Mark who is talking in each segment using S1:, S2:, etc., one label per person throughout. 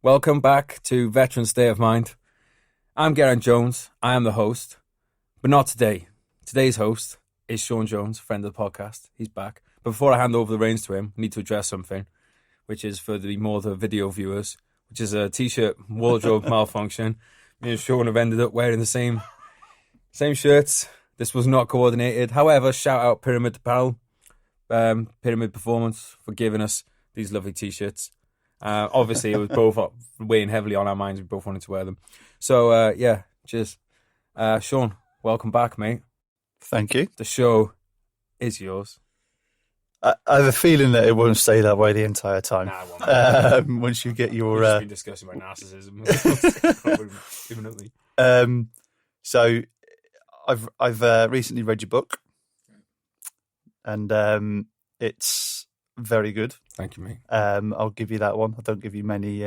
S1: Welcome back to Veteran State of Mind. I'm Geraint Jones. I am the host, but not today. Today's host is Sean Jones, friend of the podcast. He's back. But before I hand over the reins to him, I need to address something, which is for the video viewers, which is a t-shirt wardrobe malfunction. Me and Sean have ended up wearing the same shirts. This was not coordinated. However, shout out Pyramid Apparel, Pyramid Performance for giving us these lovely t-shirts. Obviously, it was both weighing heavily on our minds. We both wanted to wear them. So, cheers. Sean, welcome back, mate.
S2: Thank you.
S1: The show is yours.
S2: I have a feeling that it won't stay that way the entire time.
S1: Nah, it won't.
S2: Once you get your...
S1: We've just been discussing my narcissism. Imminently.
S2: So, I've recently read your book, and it's very good.
S1: Thank you, mate.
S2: I'll give you that one. I don't give you many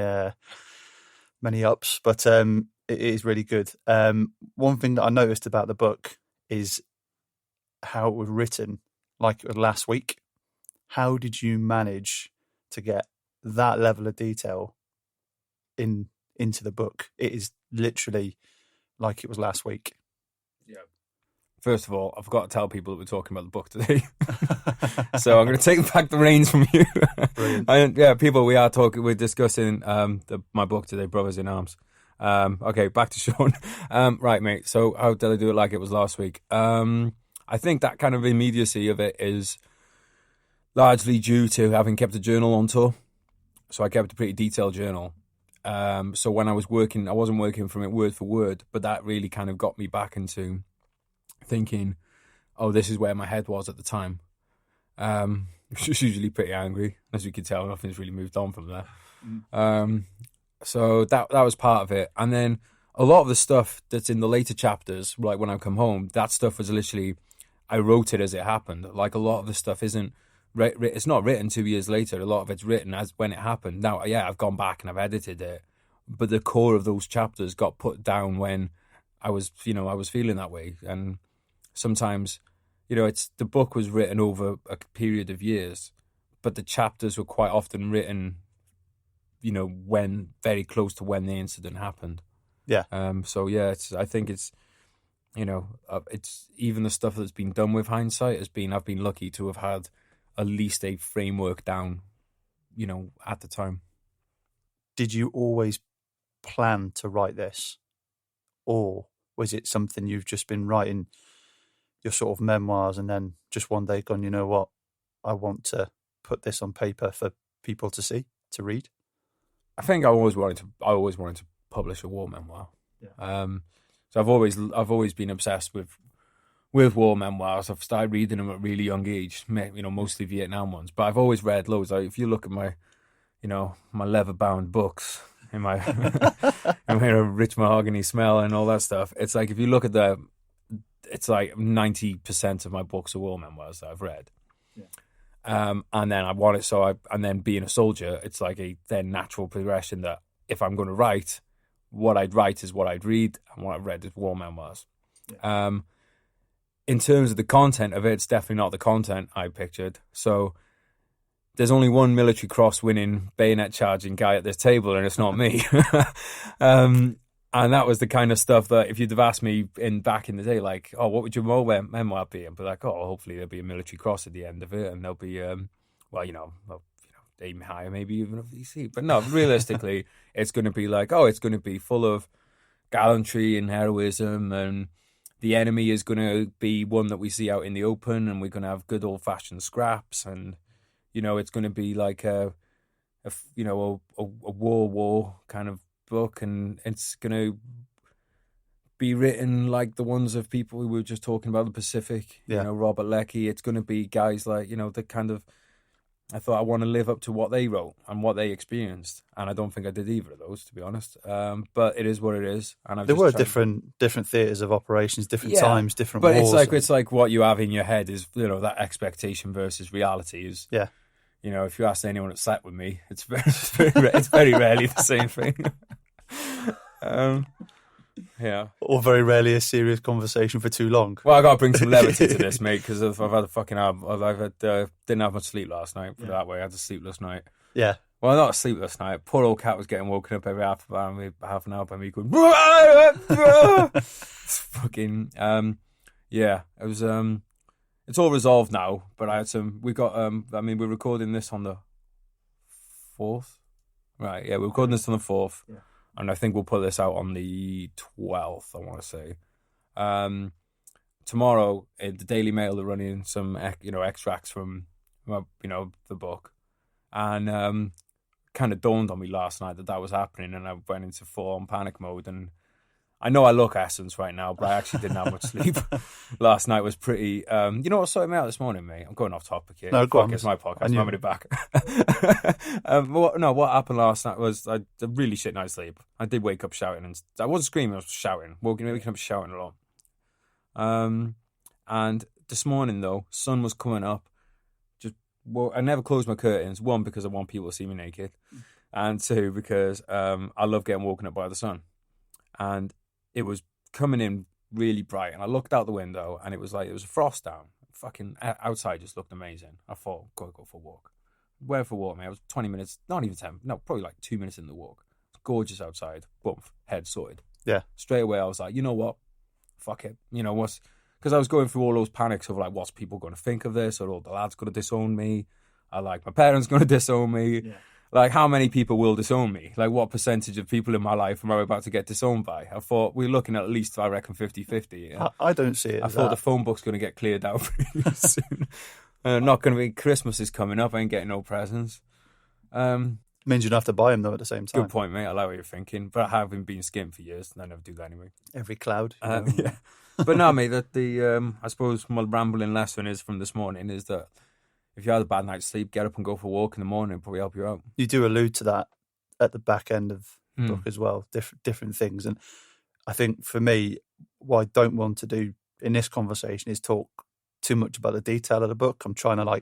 S2: ups, but it is really good. One thing that I noticed about the book is how it was written, like it was last week. How did you manage to get that level of detail into the book? It is literally like it was last week.
S1: Yeah. First of all, I forgot to tell people that we're talking about the book today. So I'm going to take back the reins from you.
S2: Brilliant.
S1: People, we're discussing my book today, Brothers in Arms. Okay, back to Sean. Right, mate. So how did I do it like it was last week? I think that kind of immediacy of it is largely due to having kept a journal on tour. So I kept a pretty detailed journal. So when I was working, I wasn't working from it word for word, but that really kind of got me back into thinking, oh, this is where my head was at the time. Which was usually pretty angry. As you can tell, nothing's really moved on from there. So that was part of it. And then a lot of the stuff that's in the later chapters, like when I come home, that stuff was literally, I wrote it as it happened. Like a lot of the stuff isn't, it's not written 2 years later. A lot of it's written as when it happened. Now, yeah, I've gone back and I've edited it, but the core of those chapters got put down when I was feeling that way. And sometimes, the book was written over a period of years, but the chapters were quite often written, when very close to when the incident happened.
S2: Yeah.
S1: I think it's, it's even the stuff that's been done with hindsight I've been lucky to have had at least a framework down, at the time.
S2: Did you always plan to write this, or was it something you've just been writing your sort of memoirs and then just one day gone, you know what, I want to put this on paper for people to see, to read?
S1: I think I always wanted to publish a war memoir. Yeah. So I've always been obsessed with war memoirs. I've started reading them at a really young age, mostly Vietnam ones. But I've always read loads. Like, if you look at my, my leather-bound books and my rich mahogany smell and all that stuff, it's like if you look at it's like 90% of my books are war memoirs that I've read. Yeah. And then and then being a soldier, it's like a then natural progression that if I'm going to write, what I'd write is what I'd read, and what I've read is war memoirs. Yeah. In terms of the content of it, it's definitely not the content I pictured. So there's only one military cross winning bayonet charging guy at this table, and it's not me. And that was the kind of stuff that if you'd have asked me back in the day, like, oh, what would your memoir be? I'd be like, oh, hopefully there'll be a military cross at the end of it, and there'll be, aim higher, maybe even a VC. But no, realistically, it's going to be like, it's going to be full of gallantry and heroism, and the enemy is going to be one that we see out in the open, and we're going to have good old-fashioned scraps, and, it's going to be like a war kind of book, and it's going to be written like the ones of people who were just talking about the Pacific, Robert Leckie. It's going to be guys like, the kind of, I thought I want to live up to what they wrote and what they experienced, and I don't think I did either of those, to be honest. But it is what it is, and
S2: there were different theatres of operations, different times, different wars.
S1: But it's like what you have in your head is that expectation versus reality is.
S2: Yeah.
S1: If you ask anyone that sat with me, it's very rarely the same thing. Yeah.
S2: Or very rarely a serious conversation for too long.
S1: Well, I got to bring some levity to this, mate, because I've had didn't have much sleep last night. That way, I had a sleepless night.
S2: Yeah.
S1: Well, not asleep last night. Poor old cat was getting woken up every half an hour by me going. It's fucking yeah. It was It's all resolved now. But I had some. We got I mean, we're recording this on the 4th, right? Yeah, we're recording this on the 4th, and I think we'll put this out on the 12th. I want to say. Tomorrow, the Daily Mail are running some extracts from the book, and kind of dawned on me last night that was happening, and I went into full-on panic mode. And I know I look essence right now, but I actually didn't have much sleep. Last night was pretty. You know what sorted me out this morning, mate? I'm going off topic here.
S2: No, go on.
S1: It's my podcast. I'm having it back. What happened last night was I had a really shit night's sleep. I did wake up shouting, and I wasn't screaming. I was shouting. Waking up shouting a lot. And this morning though, sun was coming up. I never close my curtains. 1, because I want people to see me naked, and 2, because I love getting woken up by the sun. And it was coming in really bright, and I looked out the window, and it was a frost down. Fucking outside just looked amazing. I thought, gotta go for a walk. Went for a walk, mate. I was 20 minutes, not even 10, no, probably like 2 minutes in the walk. It's gorgeous outside. Boom, head sorted.
S2: Yeah.
S1: Straight away, I was like, you know what? Fuck it. Because I was going through all those panics of like, what's people going to think of this? Or all the lads going to disown me? Are like my parents going to disown me? Yeah. Like, how many people will disown me? Like, what percentage of people in my life am I about to get disowned by? I thought we're looking at least, I reckon, 50-50. Yeah?
S2: I don't see it.
S1: I thought the phone book's going to get cleared out pretty soon. Not going to be. Christmas is coming up. I ain't getting no presents.
S2: Means you don't have to buy them though at the same time.
S1: Good point, mate. I like what you're thinking, but I haven't been skint for years, and I never do that anyway.
S2: Every cloud.
S1: Yeah. But no, mate. I suppose my rambling lesson is from this morning is that if you had a bad night's sleep, get up and go for a walk in the morning. It'll probably help you out.
S2: You do allude to that at the back end of the book as well, different things. And I think for me, what I don't want to do in this conversation is talk too much about the detail of the book. I'm trying to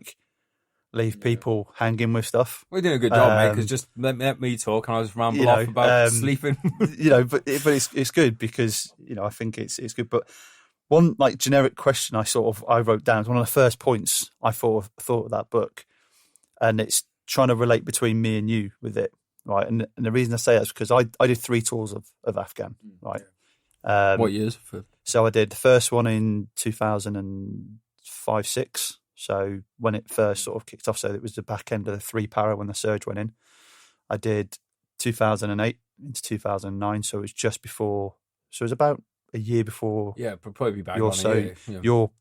S2: leave people hanging with stuff.
S1: We're doing a good job, mate, because just let me talk and I'll just ramble off about sleeping.
S2: But it's good because, I think it's good. But one generic question I wrote down is one of the first points I thought of that book, and it's trying to relate between me and you with it, right? And the reason I say that is because I did 3 tours of Afghan, right?
S1: What years?
S2: So I did the first one in 2005-06. So when it first sort of kicked off, so it was the back end of the 3 para when the surge went in. I did 2008 into 2009, so it was just before. So it was about a year before.
S1: Yeah, probably back
S2: your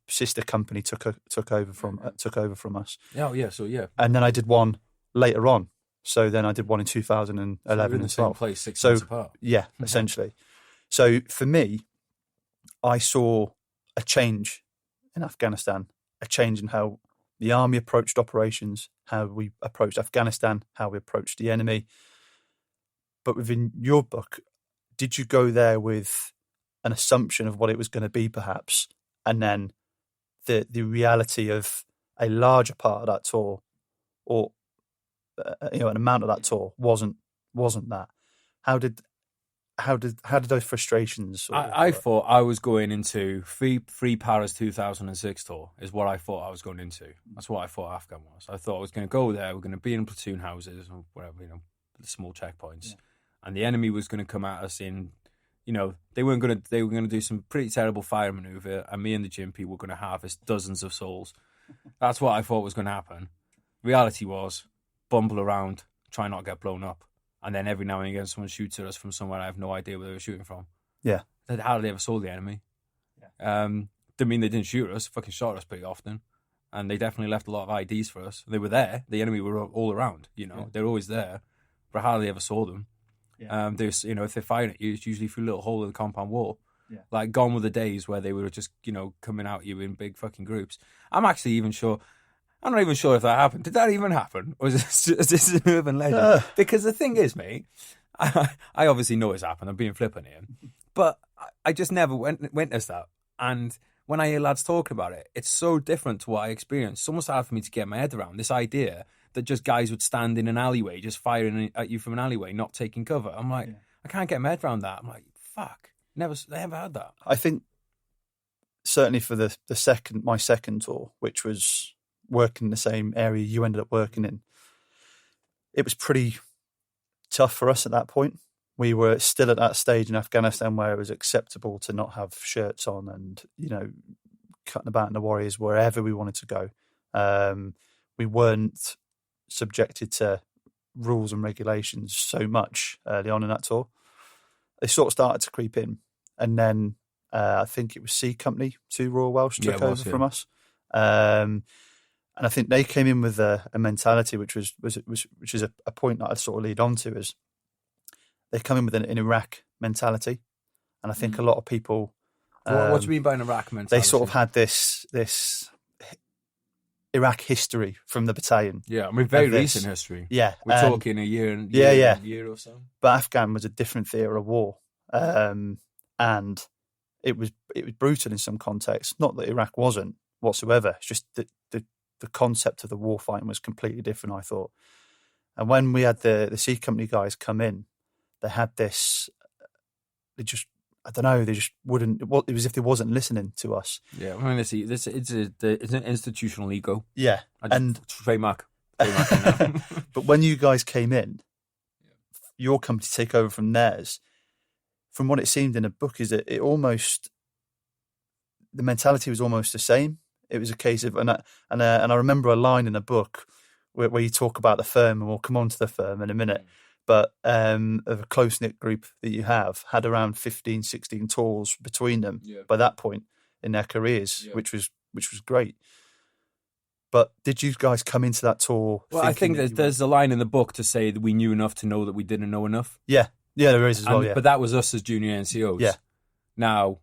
S2: sister company took over from us.
S1: Oh yeah, so yeah.
S2: And then I did one later on. So then I did one in 2011 as well.
S1: Place 6 months apart.
S2: Yeah, essentially. So for me, I saw a change in Afghanistan. A change in how the army approached operations, how we approached Afghanistan, how we approached the enemy. But within your book, did you go there with an assumption of what it was going to be, perhaps, and then the reality of a larger part of that tour, or an amount of that tour wasn't that? How did those frustrations?
S1: I thought I was going into free Paris 2006 tour is what I thought I was going into. That's what I thought Afghan was. I thought I was going to go there. We're going to be in platoon houses or whatever, the small checkpoints, and the enemy was going to come at us in. They were going to do some pretty terrible fire maneuver, and me and the Jimpy were going to harvest dozens of souls. That's what I thought was going to happen. Reality was bumble around, try not to get blown up. And then every now and again, someone shoots at us from somewhere I have no idea where they were shooting from.
S2: Yeah.
S1: How did they ever saw the enemy? Yeah. Didn't mean they didn't shoot us. Fucking shot us pretty often. And they definitely left a lot of IDs for us. They were there. The enemy were all around, They're always there. But how they ever saw them? Yeah. There's, if they're firing at you, it's usually through a little hole in the compound wall. Yeah. Like, gone were the days where they were just, coming at you in big fucking groups. I'm not even sure if that happened. Did that even happen? Or is this an urban legend? Because the thing is, mate, I obviously know it's happened. I'm being flippant here. But I just never witnessed that. And when I hear lads talking about it, it's so different to what I experienced. It's almost hard for me to get my head around this idea that just guys would stand in an alleyway, just firing at you from an alleyway, not taking cover. I'm like, I can't get my head around that. I'm like, fuck, never had that.
S2: I think certainly for my second tour, which was working in the same area you ended up working in, it was pretty tough for us at that point. We were still at that stage in Afghanistan where it was acceptable to not have shirts on and, cutting about in the Warriors wherever we wanted to go. We weren't subjected to rules and regulations so much early on in that tour. They sort of started to creep in. And then I think it was C Company, 2 Royal Welsh, took over from us. And I think they came in with a mentality which is a point that I'd sort of lead on to, is they come in with an Iraq mentality. And I think a lot of people...
S1: what do you mean by an Iraq mentality?
S2: They sort of had this Iraq history from the battalion.
S1: Yeah, I mean, very recent history.
S2: Yeah.
S1: We're talking a year or so.
S2: But Afghan was a different theatre of war. And it was brutal in some contexts. Not that Iraq wasn't whatsoever. It's just that the concept of the war fighting was completely different, I thought. And when we had the C Company guys come in, they had this... They just wouldn't... It was as if they wasn't listening to us.
S1: Yeah, I mean, it's an institutional ego.
S2: Yeah. And
S1: trademark.
S2: But when you guys came in, your company to take over from theirs, from what it seemed in the book, is that the mentality was almost the same. It was a case of, and I remember a line in the book where you talk about the firm, and we'll come on to the firm in a minute, but of a close-knit group that you had around 15, 16 tours between them by that point in their careers, which was great. But did you guys come into that tour?
S1: Well, I think there's a line in the book to say that we knew enough to know that we didn't know enough.
S2: Yeah, there is as well.
S1: But that was us as junior NCOs.
S2: Yeah.
S1: Now,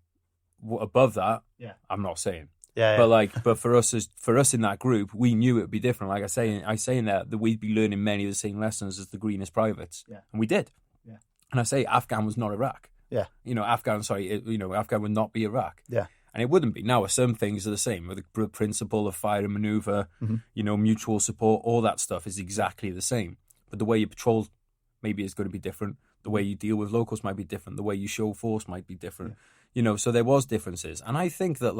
S1: above that, I'm not saying. But for us in that group, we knew it would be different. Like I say in there that we'd be learning many of the same lessons as the greenest privates, and we did. Yeah. And I say Afghan was not Iraq.
S2: Yeah.
S1: Afghan would not be Iraq.
S2: Yeah.
S1: And it wouldn't be. Now, some things are the same. The principle of fire and maneuver, mutual support, all that stuff is exactly the same. But the way you patrol maybe is going to be different. The way you deal with locals might be different. The way you show force might be different. Yeah. So there was differences. And I think that,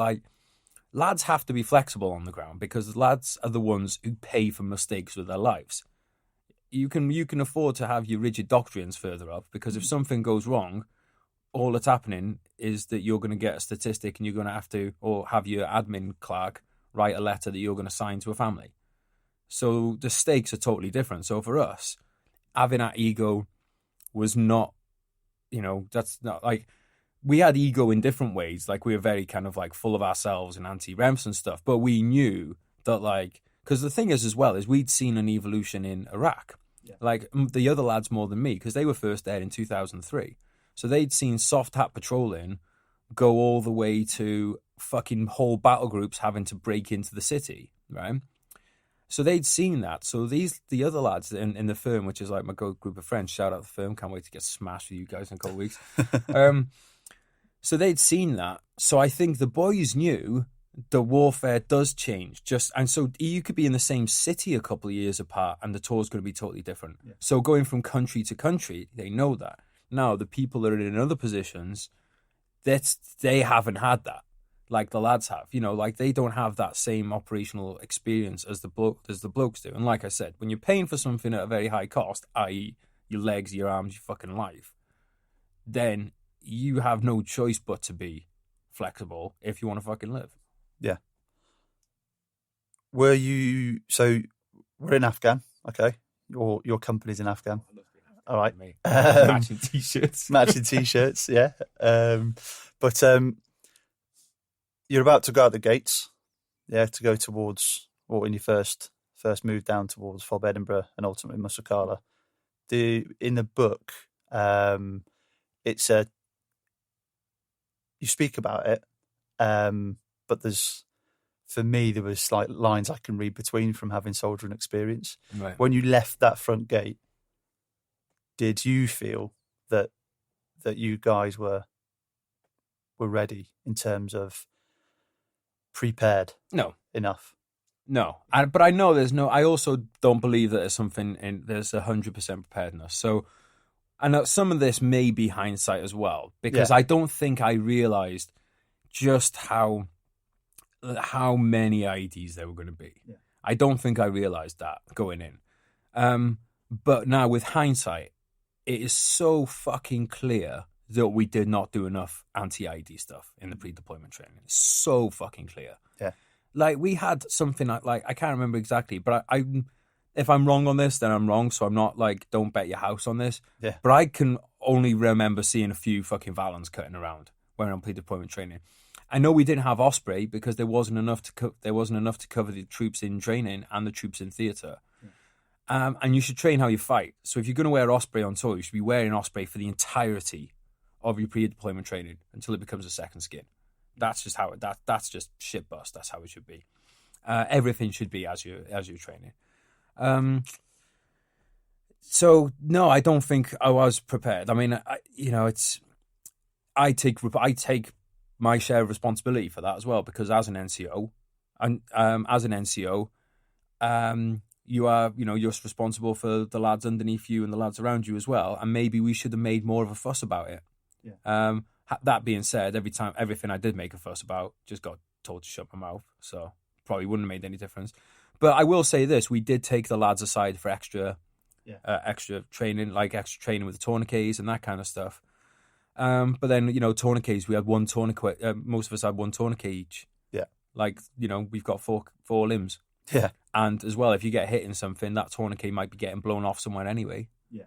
S1: lads have to be flexible on the ground, because lads are the ones who pay for mistakes with their lives. You can afford to have your rigid doctrines further up, because if something goes wrong, all that's happening is that you're going to get a statistic and you're going to have to, or have your admin clerk write a letter that you're going to sign to a family. So the stakes are totally different. So for us, having that ego was not, that's not we had ego in different ways. We were very kind of full of ourselves and anti-rems and stuff. But we knew that because the thing is as well is we'd seen an evolution in Iraq. Yeah. The other lads more than me, because they were first there in 2003. So they'd seen soft hat patrolling go all the way to fucking whole battle groups having to break into the city, right? So they'd seen that. So the other lads in the firm, which is my good group of friends, shout out the firm, can't wait to get smashed with you guys in a couple of weeks. So they'd seen that. So I think the boys knew the warfare does change. And so you could be in the same city a couple of years apart and the tour's going to be totally different. Yeah. So going from country to country, they know that. Now, the people that are in other positions, they haven't had that, like the lads have. They don't have that same operational experience as the blokes do. And like I said, when you're paying for something at a very high cost, i.e. your legs, your arms, your fucking life, then you have no choice but to be flexible if you want to fucking live.
S2: Yeah. We're in Afghan, okay? Your company's in Afghan. All right.
S1: Matching t-shirts. Yeah. But you're about to go out the gates, to go towards, in your first move down towards Fob Edinburgh and ultimately Musakala. In the book, it's you speak about it, but there was lines I can read between from having soldiering experience. Right.
S2: When you left that front gate, did you feel that you guys were ready in terms of prepared?
S1: No.
S2: Enough?
S1: No. But I know I also don't believe that there's 100% preparedness. So, and some of this may be hindsight as well, because I don't think I realised just how many IEDs there were going to be. Yeah. I don't think I realised that going in. But now with hindsight, it is so fucking clear that we did not do enough anti-IED stuff in the pre-deployment training. It's so fucking clear.
S2: Yeah.
S1: Like, we had something like I can't remember exactly, but I if I'm wrong on this, then I'm wrong. So I'm not like, don't bet your house on this.
S2: Yeah.
S1: But I can only remember seeing a few fucking Valons cutting around when on pre-deployment training. I know we didn't have Osprey because there wasn't enough to cover the troops in training and the troops in theatre. Yeah. And you should train how you fight. So if you're going to wear Osprey on tour, you should be wearing Osprey for the entirety of your pre-deployment training until it becomes a second skin. That's just how that's just shit bust. That's how it should be. Everything should be as you're training. So no, I don't think I was prepared. I mean, I take my share of responsibility for that as well, because as an NCO, you are, you're responsible for the lads underneath you and the lads around you as well. And maybe we should have made more of a fuss about it. Yeah. That being said, everything I did make a fuss about just got told to shut my mouth. So probably wouldn't have made any difference. But I will say this: we did take the lads aside for extra training, like extra training with the tourniquets and that kind of stuff. But then, tourniquets, we had one tourniquet. Most of us had one tourniquet each.
S2: Yeah.
S1: Like, we've got four limbs.
S2: Yeah.
S1: And as well, if you get hit in something, that tourniquet might be getting blown off somewhere anyway.
S2: Yeah.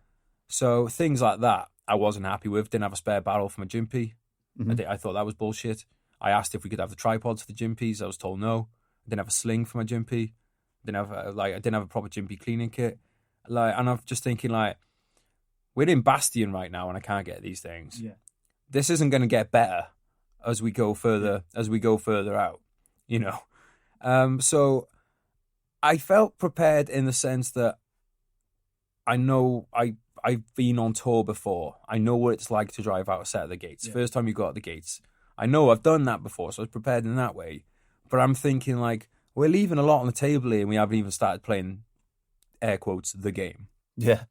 S1: So things like that, I wasn't happy with. Didn't have a spare barrel for my gympie.
S2: Mm-hmm.
S1: I thought that was bullshit. I asked if we could have the tripods for the gympies. I was told no. I didn't have a sling for my gympie. I didn't have a proper gympie cleaning kit. And I'm just thinking, we're in Bastion right now, and I can't get these things.
S2: Yeah.
S1: This isn't going to get better as we go further out, So I felt prepared in the sense that I know I've been on tour before. I know what it's like to drive out a set of the gates. Yeah. First time you go out the gates. I know I've done that before, so I was prepared in that way. But I'm thinking, we're leaving a lot on the table here, and we haven't even started playing, air quotes, the game.
S2: Yeah.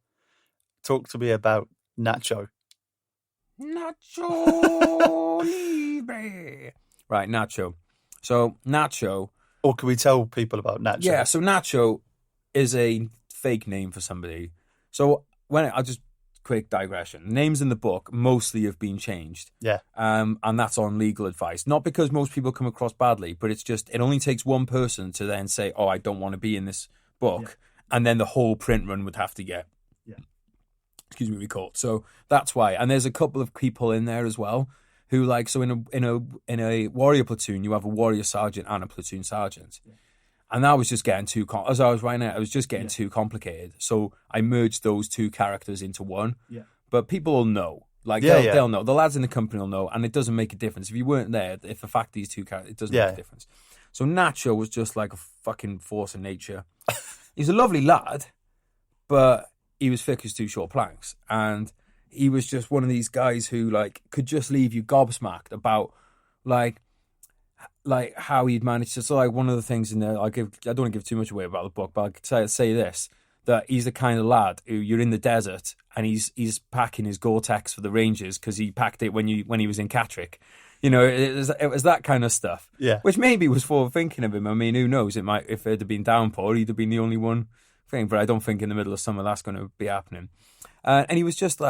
S2: Talk to me about Nacho.
S1: Nacho Libre. Right, Nacho. So, Nacho...
S2: Or can we tell people about Nacho?
S1: Yeah, so Nacho is a fake name for somebody. So, I'll just... Quick digression. Names in the book mostly have been changed.
S2: Yeah.
S1: And that's on legal advice. Not because most people come across badly, but it's just, it only takes one person to then say, oh, I don't want to be in this book. Yeah. And then the whole print run would have to get, recalled. So that's why. And there's a couple of people in there as well who so in a warrior platoon, you have a warrior sergeant and a platoon sergeant. Yeah. And that was just getting as I was writing it, I was just getting too complicated. So I merged those two characters into one. Yeah. But people will know. They'll know. The lads in the company will know. And it doesn't make a difference. If you weren't there, if the fact these two characters, it doesn't make a difference. So Nacho was just like a fucking force of nature. He's a lovely lad, but he was thick as two short planks. And he was just one of these guys who could just leave you gobsmacked about how he'd managed to. So one of the things in there, I don't want to give too much away about the book, but I could say this, that he's the kind of lad who you're in the desert and he's packing his Gore-Tex for the Rangers because he packed it when he was in Catterick. It was that kind of stuff.
S2: Yeah.
S1: Which maybe was forward thinking of him. I mean, who knows? It might, if it had been downpour, he'd have been the only one thing. But I don't think in the middle of summer that's going to be happening. And he was just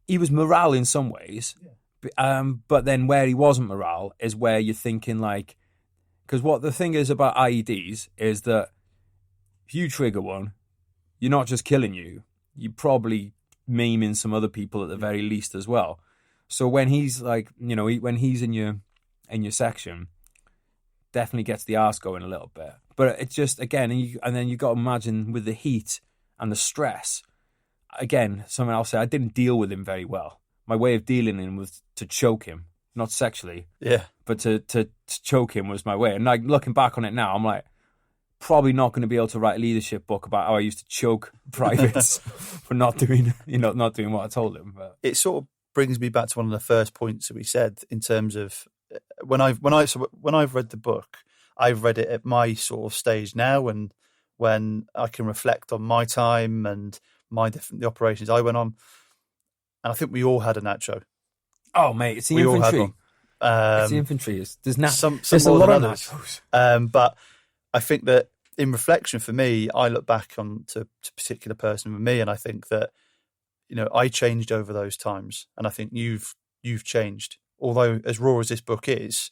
S1: he was morale in some ways. Yeah. But then where he wasn't morale is where you're thinking because what the thing is about IEDs is that if you trigger one, you're not just killing you, you're probably maiming some other people at the very least as well. So when he's when he's in your section, definitely gets the arse going a little bit. But it's just, again, and then you got to imagine with the heat and the stress, again, something I'll say, I didn't deal with him very well. My way of dealing with him was to choke him, not sexually.
S2: Yeah.
S1: But to choke him was my way. And looking back on it now, I'm probably not going to be able to write a leadership book about how I used to choke privates for not doing what I told them. But
S2: it sort of brings me back to one of the first points that we said in terms of when I've read the book, I've read it at my sort of stage now, and when I can reflect on my time and the operations I went on, and I think we all had a Nacho.
S1: Oh mate, it's the infantry. It's the infantry. There's a lot of nachos.
S2: But I think that in reflection for me, I look back on to a particular person with me, and I think that, I changed over those times, and I think you've changed. Although as raw as this book is,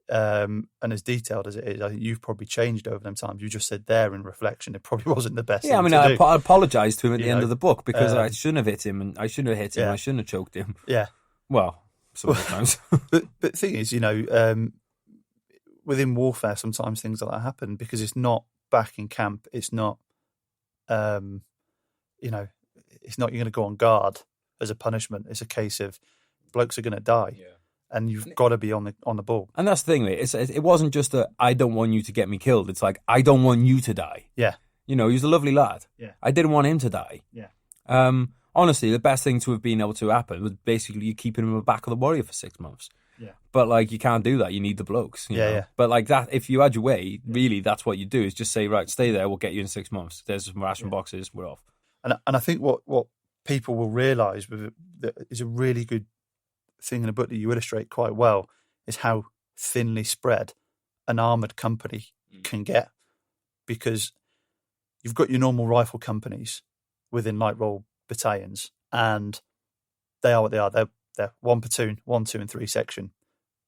S2: and as detailed as it is, I think you've probably changed over them times. You just said there in reflection, it probably wasn't the best.
S1: Yeah,
S2: thing
S1: I
S2: to do.
S1: I apologised to him at the end of the book because I shouldn't have hit him, and I shouldn't have hit him.
S2: Yeah.
S1: I shouldn't have choked him.
S2: Yeah.
S1: Well, sometimes.
S2: but the thing is, within warfare, sometimes things like that happen because it's not back in camp. It's not, it's not you're going to go on guard as a punishment. It's a case of blokes are going to die, and you've got to be on the ball.
S1: And that's the thing, mate. It wasn't just that I don't want you to get me killed. It's like I don't want you to die.
S2: Yeah,
S1: he's a lovely lad.
S2: Yeah,
S1: I didn't want him to die.
S2: Yeah.
S1: Honestly, the best thing to have been able to happen was basically you keeping him in the back of the warrior for 6 months.
S2: Yeah.
S1: But you can't do that. You need the blokes. You know?
S2: Yeah.
S1: But that, if you had your way, really, that's what you do is just say, right, stay there. We'll get you in 6 months. There's some ration boxes. We're off.
S2: And I think what people will realise that is a really good thing in a book that you illustrate quite well is how thinly spread an armoured company can get, because you've got your normal rifle companies within light roll battalions, and they are what they are. They're one platoon, 1, 2, and 3 section.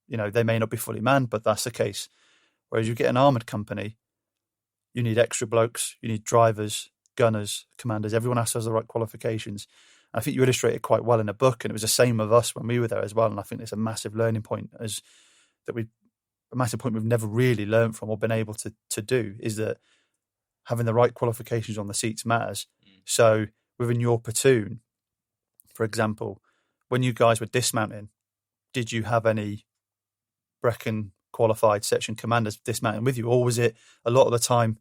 S2: They may not be fully manned, but that's the case. Whereas you get an armoured company, you need extra blokes, you need drivers, gunners, commanders. Everyone has to have the right qualifications. I think you illustrate it quite well in a book, and it was the same with us when we were there as well. And I think it's a massive learning point a massive point we've never really learned from or been able to do is that having the right qualifications on the seats matters. So within your platoon, for example, when you guys were dismounting, did you have any Brecon qualified section commanders dismounting with you, or was it a lot of the time?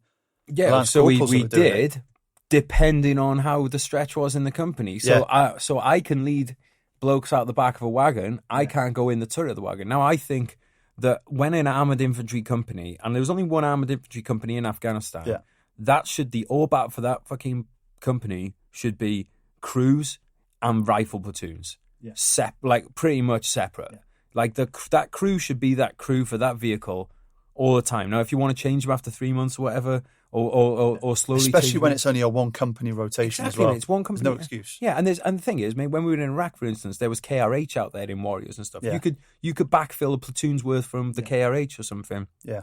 S1: Yeah, so we did, depending on how the stretch was in the company. So I can lead blokes out the back of a wagon. I can't go in the turret of the wagon. Now, I think that when an armoured infantry company, and there was only one armoured infantry company in Afghanistan, that should be all back for that fucking company should be crews and rifle platoons. Pretty much separate. That crew should be that crew for that vehicle all the time. Now, if you want to change them after 3 months or whatever, or slowly,
S2: especially when it's only a one company rotation as well.
S1: It's one company.
S2: There's no excuse.
S1: Yeah, and the thing is, mate, when we were in Iraq, for instance, there was KRH out there in Warriors and stuff.
S2: Yeah.
S1: You could backfill a platoon's worth from the KRH or something.
S2: Yeah.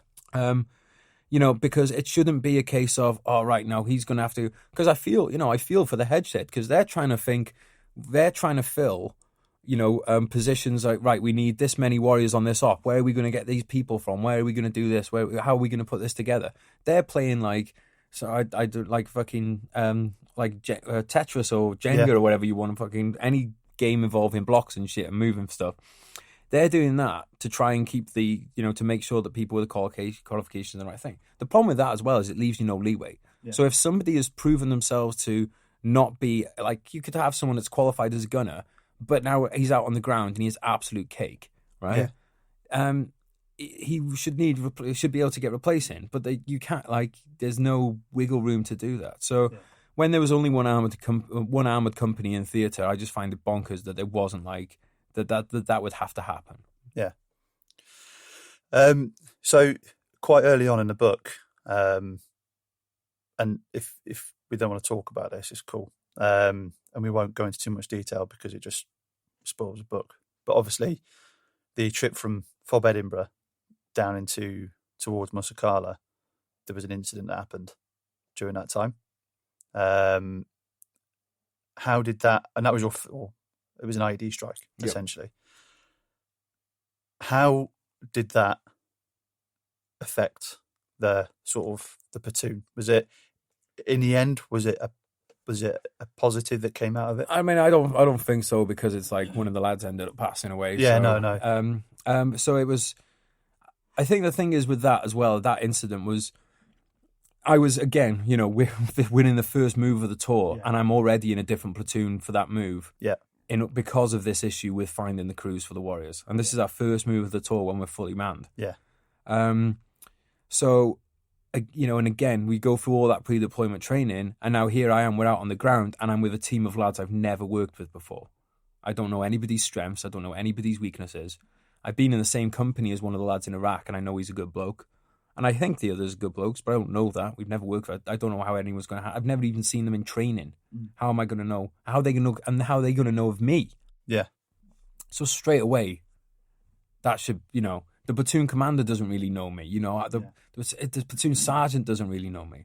S1: Because it shouldn't be a case of, oh, right, now he's going to have to, because I feel for the headset, because they're trying to fill, positions like, right, we need this many warriors on this op. Where are we going to get these people from? Where are we going to do this? How are we going to put this together? They're playing I do like fucking, Tetris or Jenga or whatever you want, fucking any game involving blocks and shit and moving stuff. They're doing that to try and keep to make sure that people with the qualifications are the right thing. The problem with that as well is it leaves you no leeway. Yeah. So if somebody has proven themselves to not be, you could have someone that's qualified as a gunner, but now he's out on the ground and he's absolute cake, right? Yeah. He should be able to get replacing, but you can't, there's no wiggle room to do that. So when there was only one armoured company in theatre, I just find it bonkers that it wasn't that would have to happen.
S2: Yeah. So quite early on in the book, and if we don't want to talk about this, it's cool. And we won't go into too much detail because it just spoils the book. But obviously, the trip from Fob Edinburgh down towards Musakala, there was an incident that happened during that time. How did that? And that was it was an IED strike, essentially. How did that affect the platoon? Was it, in the end, was it a positive that came out of it?
S1: I mean, I don't think so, because it's one of the lads ended up passing away.
S2: Yeah,
S1: so,
S2: no.
S1: So it was. I think the thing is with that as well. That incident was. I was again, we're winning the first move of the tour, and I'm already in a different platoon for that move.
S2: Yeah.
S1: Because of this issue with finding the crews for the Warriors, and this is our first move of the tour when we're fully manned.
S2: Yeah.
S1: So, and again, we go through all that pre-deployment training, and now here I am, we're out on the ground, and I'm with a team of lads I've never worked with before. I don't know anybody's strengths. I don't know anybody's weaknesses. I've been in the same company as one of the lads in Iraq, and I know he's a good bloke. And I think the others are good blokes, but I don't know that. We've never worked for. I don't know how anyone's going to. I've never even seen them in training. How am I going to know? How are they going to know? And how are they going to know of me?
S2: Yeah.
S1: So straight away, that should, the platoon commander doesn't really know me. The platoon sergeant doesn't really know me.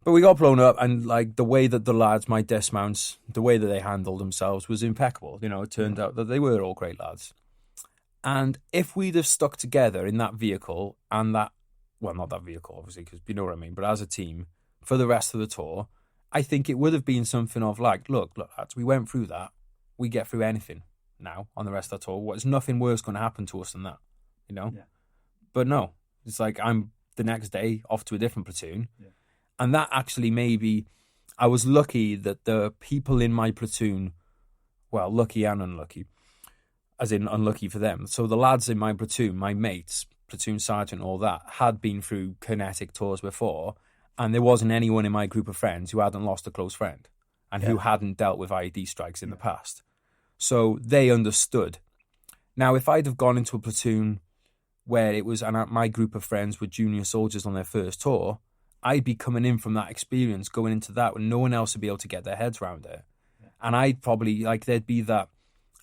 S1: But we got blown up, and like the way that the lads, my dismounts, the way that they handled themselves was impeccable. It turned out that they were all great lads. And if we'd have stuck together in that vehicle and that, well, not that vehicle, obviously, because you know what I mean, but as a team for the rest of the tour, I think it would have been something of like, look, lads, we went through that. We get through anything now on the rest of the tour. There's nothing worse going to happen to us than that, Yeah. But no, it's like I'm the next day off to a different platoon. Yeah. And that actually maybe, I was lucky that the people in my platoon, well, lucky and unlucky, as in unlucky for them. So the lads in my platoon, my mates, platoon sergeant, all that, had been through kinetic tours before, and there wasn't anyone in my group of friends who hadn't lost a close friend and who hadn't dealt with IED strikes in the past. So they understood. Now, if I'd have gone into a platoon where it was, and my group of friends were junior soldiers on their first tour, I'd be coming in from that experience, going into that when no one else would be able to get their heads around it. Yeah. And I'd probably, there'd be that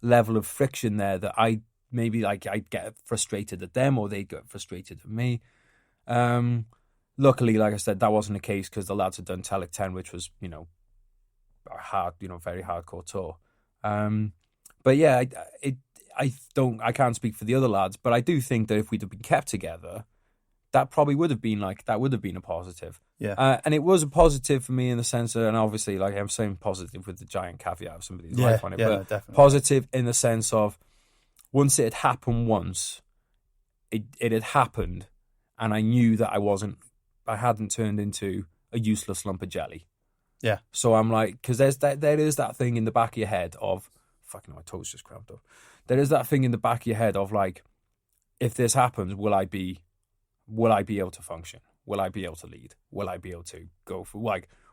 S1: level of friction there that I'd get frustrated at them or they'd get frustrated at me. Luckily, like I said, that wasn't the case because the lads had done Telic 10, which was, a hard, very hardcore tour. But yeah, I can't speak for the other lads, but I do think that if we'd have been kept together, that probably would have been a positive.
S2: Yeah.
S1: And it was a positive for me in the sense that, and obviously, I'm saying positive with the giant caveat of somebody's life on it, but
S2: definitely.
S1: Positive in the sense of once it had happened once, it had happened, and I knew that I hadn't turned into a useless lump of jelly.
S2: Yeah.
S1: So I'm like, because there is that thing in the back of your head of, fucking my toes just cramped up. There is that thing in the back of your head of like, if this happens, will I be able to function? Will I be able to lead? Will I be able to go for,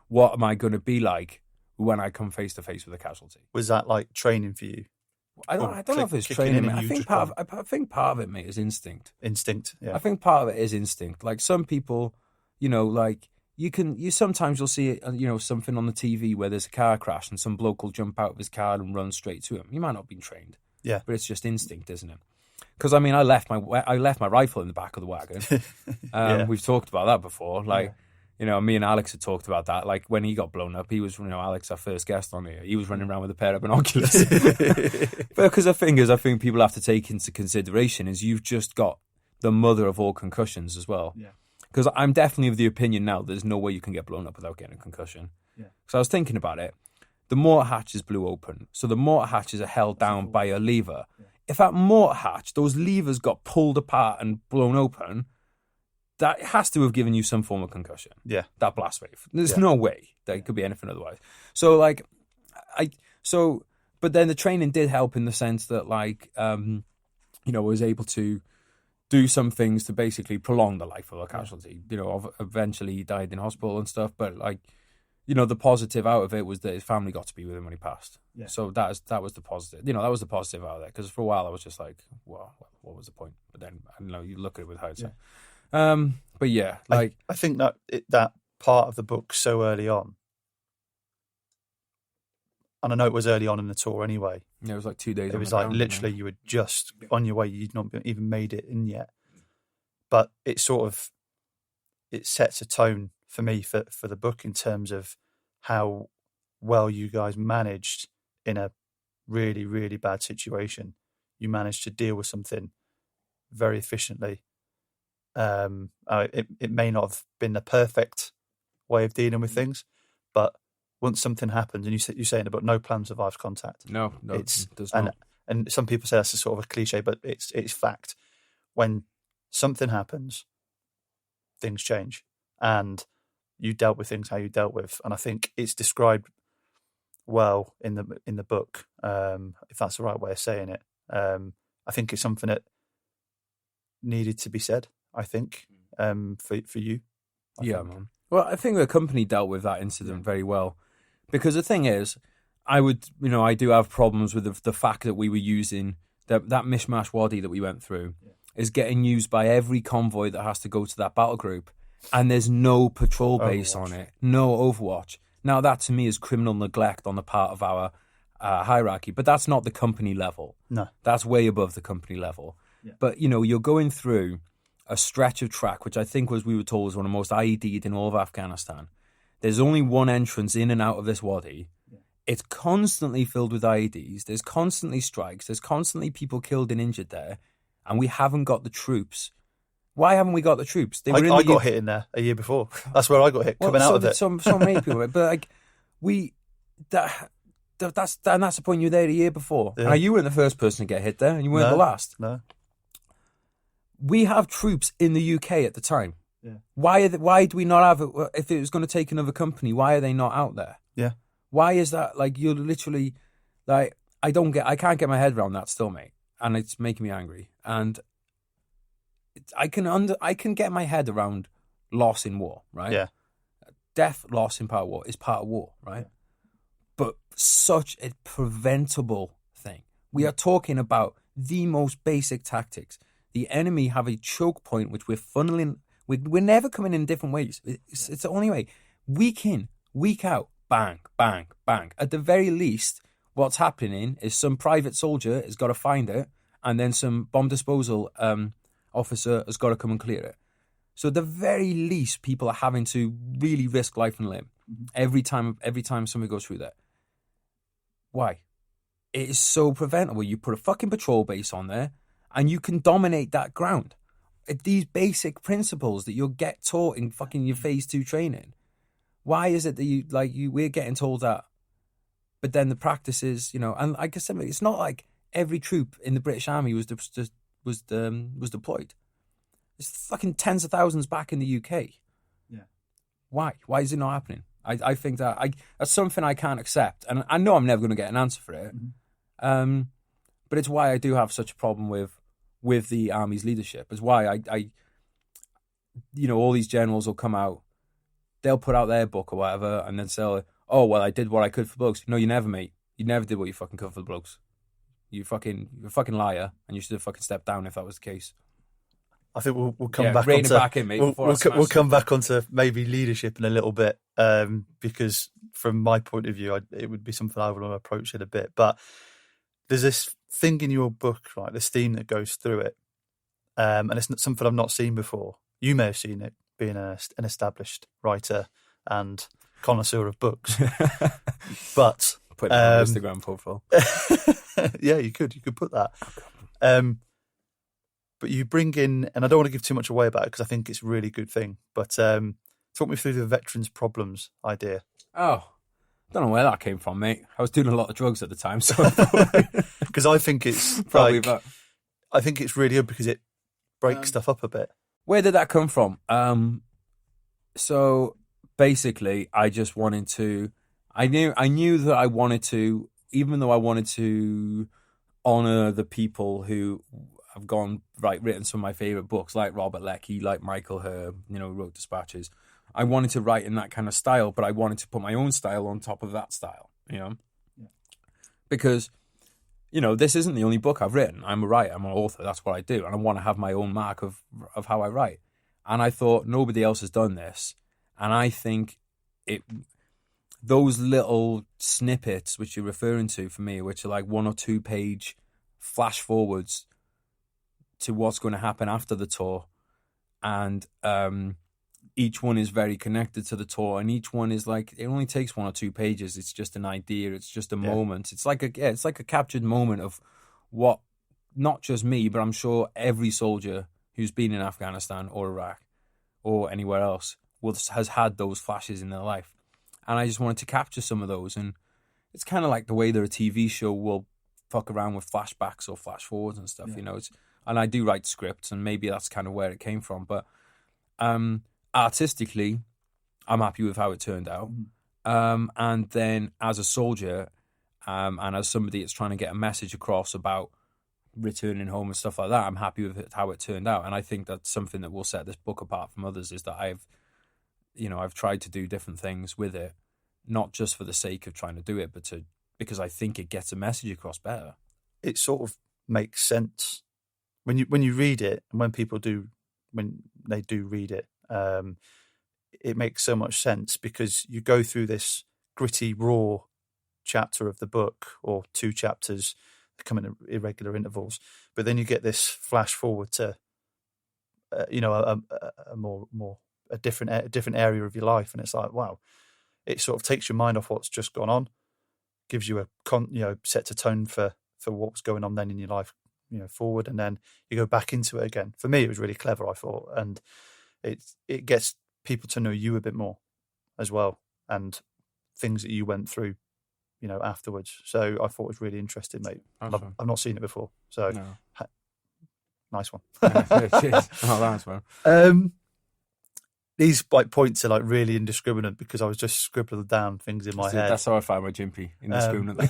S1: what am I going to be like when I come face to face with a casualty?
S2: Was that like training for you?
S1: I don't know if it's training. I think part of it, mate, is instinct.
S2: Instinct, yeah.
S1: I think part of it is instinct. Like some people, sometimes you'll see it, something on the TV where there's a car crash and some bloke will jump out of his car and run straight to him. You might not have been trained.
S2: Yeah.
S1: But it's just instinct, isn't it? Because I left my rifle in the back of the wagon. We've talked about that before. Me and Alex had talked about that. Like when he got blown up, he was, Alex, our first guest on here. He was running around with a pair of binoculars. But because I think people have to take into consideration is you've just got the mother of all concussions as well.
S2: Yeah.
S1: Because I'm definitely of the opinion now there's no way you can get blown up without getting a concussion.
S2: Yeah.
S1: So I was thinking about it. The mortar hatches blew open. So the mortar hatches are held down by a lever. Yeah. If that mortar hatch, those levers got pulled apart and blown open, that has to have given you some form of concussion.
S2: Yeah.
S1: That blast wave. There's no way that it could be anything otherwise. So but then the training did help in the sense that I was able to do some things to basically prolong the life of a casualty. Eventually he died in hospital and stuff, but the positive out of it was that his family got to be with him when he passed. Yeah. So that was the positive. That was the positive out of it. Because for a while I was just like, well, what was the point? But then you look at it with hindsight. Yeah. But yeah,
S2: I think that part of the book so early on, and I know it was early on in the tour anyway.
S1: Yeah, it was like 2 days.
S2: It was like literally you were just on your way. You'd not even made it in yet. But it sets a tone for me for the book in terms of how well you guys managed in a really, really bad situation. You managed to deal with something very efficiently. It may not have been the perfect way of dealing with things, but once something happens, and you say in the book, no plan survives contact.
S1: No, it does not.
S2: And some people say that's a sort of a cliche, but it's fact. When something happens, things change, and you dealt with things how you dealt with, and I think it's described well in the book, if that's the right way of saying it. I think it's something that needed to be said. I think for you. I think.
S1: Man. Well, I think the company dealt with that incident very well, because the thing is, I do have problems with the fact that we were using that mishmash wadi that we went through. Yeah. is getting used by every convoy that has to go to that battle group, and there's no patrol base on it, no Overwatch. Now that to me is criminal neglect on the part of our hierarchy, but that's not the company level.
S2: No.
S1: That's way above the company level. Yeah. But, you're going through a stretch of track, which I think we were told was one of the most IED'd in all of Afghanistan. There's only one entrance in and out of this wadi. Yeah. It's constantly filled with IEDs. There's constantly strikes. There's constantly people killed and injured there. And we haven't got the troops. Why haven't we got the troops?
S2: I got hit in there a year before. That's where I got hit, coming out of it.
S1: So many people. But that's the point. You were there a year before. Yeah. And you weren't the first person to get hit there, and you weren't the last.
S2: No.
S1: We have troops in the UK at the time.
S2: Yeah.
S1: Why do we not have it? If it was going to take another company, why are they not out there?
S2: Yeah.
S1: Why is that? Like, you're literally like, I can't get my head around that still, mate, and it's making me angry. And I can get my head around loss in war, right?
S2: Yeah.
S1: Death, loss in part of war is part of war, right? Yeah. But such a preventable thing. We are talking about the most basic tactics. The enemy have a choke point, which we're funneling. We're never coming in different ways. It's the only way. Week in, week out, bang, bang, bang. At the very least, what's happening is some private soldier has got to find it, and then some bomb disposal officer has got to come and clear it. So at the very least, people are having to really risk life and limb every time somebody goes through that. Why? It is so preventable. You put a fucking patrol base on there, and you can dominate that ground. These basic principles that you'll get taught in fucking your phase 2 training. Why is it that we're getting told that, but then the practices, and like I said, it's not like every troop in the British Army was deployed. There's fucking tens of thousands back in the UK.
S2: Yeah.
S1: Why? Why is it not happening? I think that's something I can't accept, and I know I'm never going to get an answer for it. Mm-hmm. But it's why I do have such a problem with the army's leadership. It's why I all these generals will come out, they'll put out their book or whatever, and then say, "Oh well, I did what I could for blokes." No, you never, mate. You never did what you fucking could for the blokes. You're a fucking liar, and you should have fucking stepped down if that was the case.
S2: I think we'll come back onto
S1: back in, mate,
S2: we'll come back onto maybe leadership in a little bit, because from my point of view, it would be something I would want to approach it a bit. But there's this thing in your book, right? This theme that goes through it, and it's not something I've not seen before. You may have seen it, being an established writer and connoisseur of books, but
S1: put it on Instagram profile.
S2: Yeah, you could put that. But you bring in, and I don't want to give too much away about it because I think it's a really good thing, but talk me through the veterans' problems idea.
S1: Oh, don't know where that came from, mate. I was doing a lot of drugs at the time, so
S2: because I think it's
S1: probably
S2: I think it's really good because it breaks stuff up a bit.
S1: Where did that come from? So basically, I just wanted to. I knew that I wanted to, even though I wanted to honor the people who have written some of my favorite books, like Robert Leckie, like Michael Herb, wrote Dispatches. I wanted to write in that kind of style, but I wanted to put my own style on top of that style, Yeah. Because, this isn't the only book I've written. I'm a writer, I'm an author, that's what I do, and I want to have my own mark of how I write. And I thought, nobody else has done this, and I think those little snippets which you're referring to for me, which are like 1 or 2 page flash forwards to what's going to happen after the tour, and each one is very connected to the tour, and each one is like, it only takes 1 or 2 pages. It's just an idea. It's just a moment. It's like a captured moment of what, not just me, but I'm sure every soldier who's been in Afghanistan or Iraq or anywhere else has had those flashes in their life. And I just wanted to capture some of those. And it's kind of like the way that a TV show will fuck around with flashbacks or flash forwards and stuff, and I do write scripts, and maybe that's kind of where it came from. But artistically, I'm happy with how it turned out. And then as a soldier, and as somebody that's trying to get a message across about returning home and stuff like that, I'm happy with how it turned out. And I think that's something that will set this book apart from others, is that I've tried to do different things with it, not just for the sake of trying to do it, but because I think it gets a message across better.
S2: It sort of makes sense when you read it, and when they do read it, it makes so much sense, because you go through this gritty, raw chapter of the book, or 2 chapters, they come in irregular intervals, but then you get this flash forward to a different area of your life, and it's like, wow, it sort of takes your mind off what's just gone on, gives you sets a tone for what was going on then in your life, forward, and then you go back into it again. For me, it was really clever, I thought, and it gets people to know you a bit more as well, and things that you went through, afterwards. So I thought it was really interesting, mate.
S1: Awesome.
S2: I've not seen it before, so
S1: No.
S2: Nice one.
S1: Cheers. Oh, thanks, man.
S2: These points are really indiscriminate, because I was just scribbling down things in my head.
S1: That's how I find my Jimpy, indiscriminately.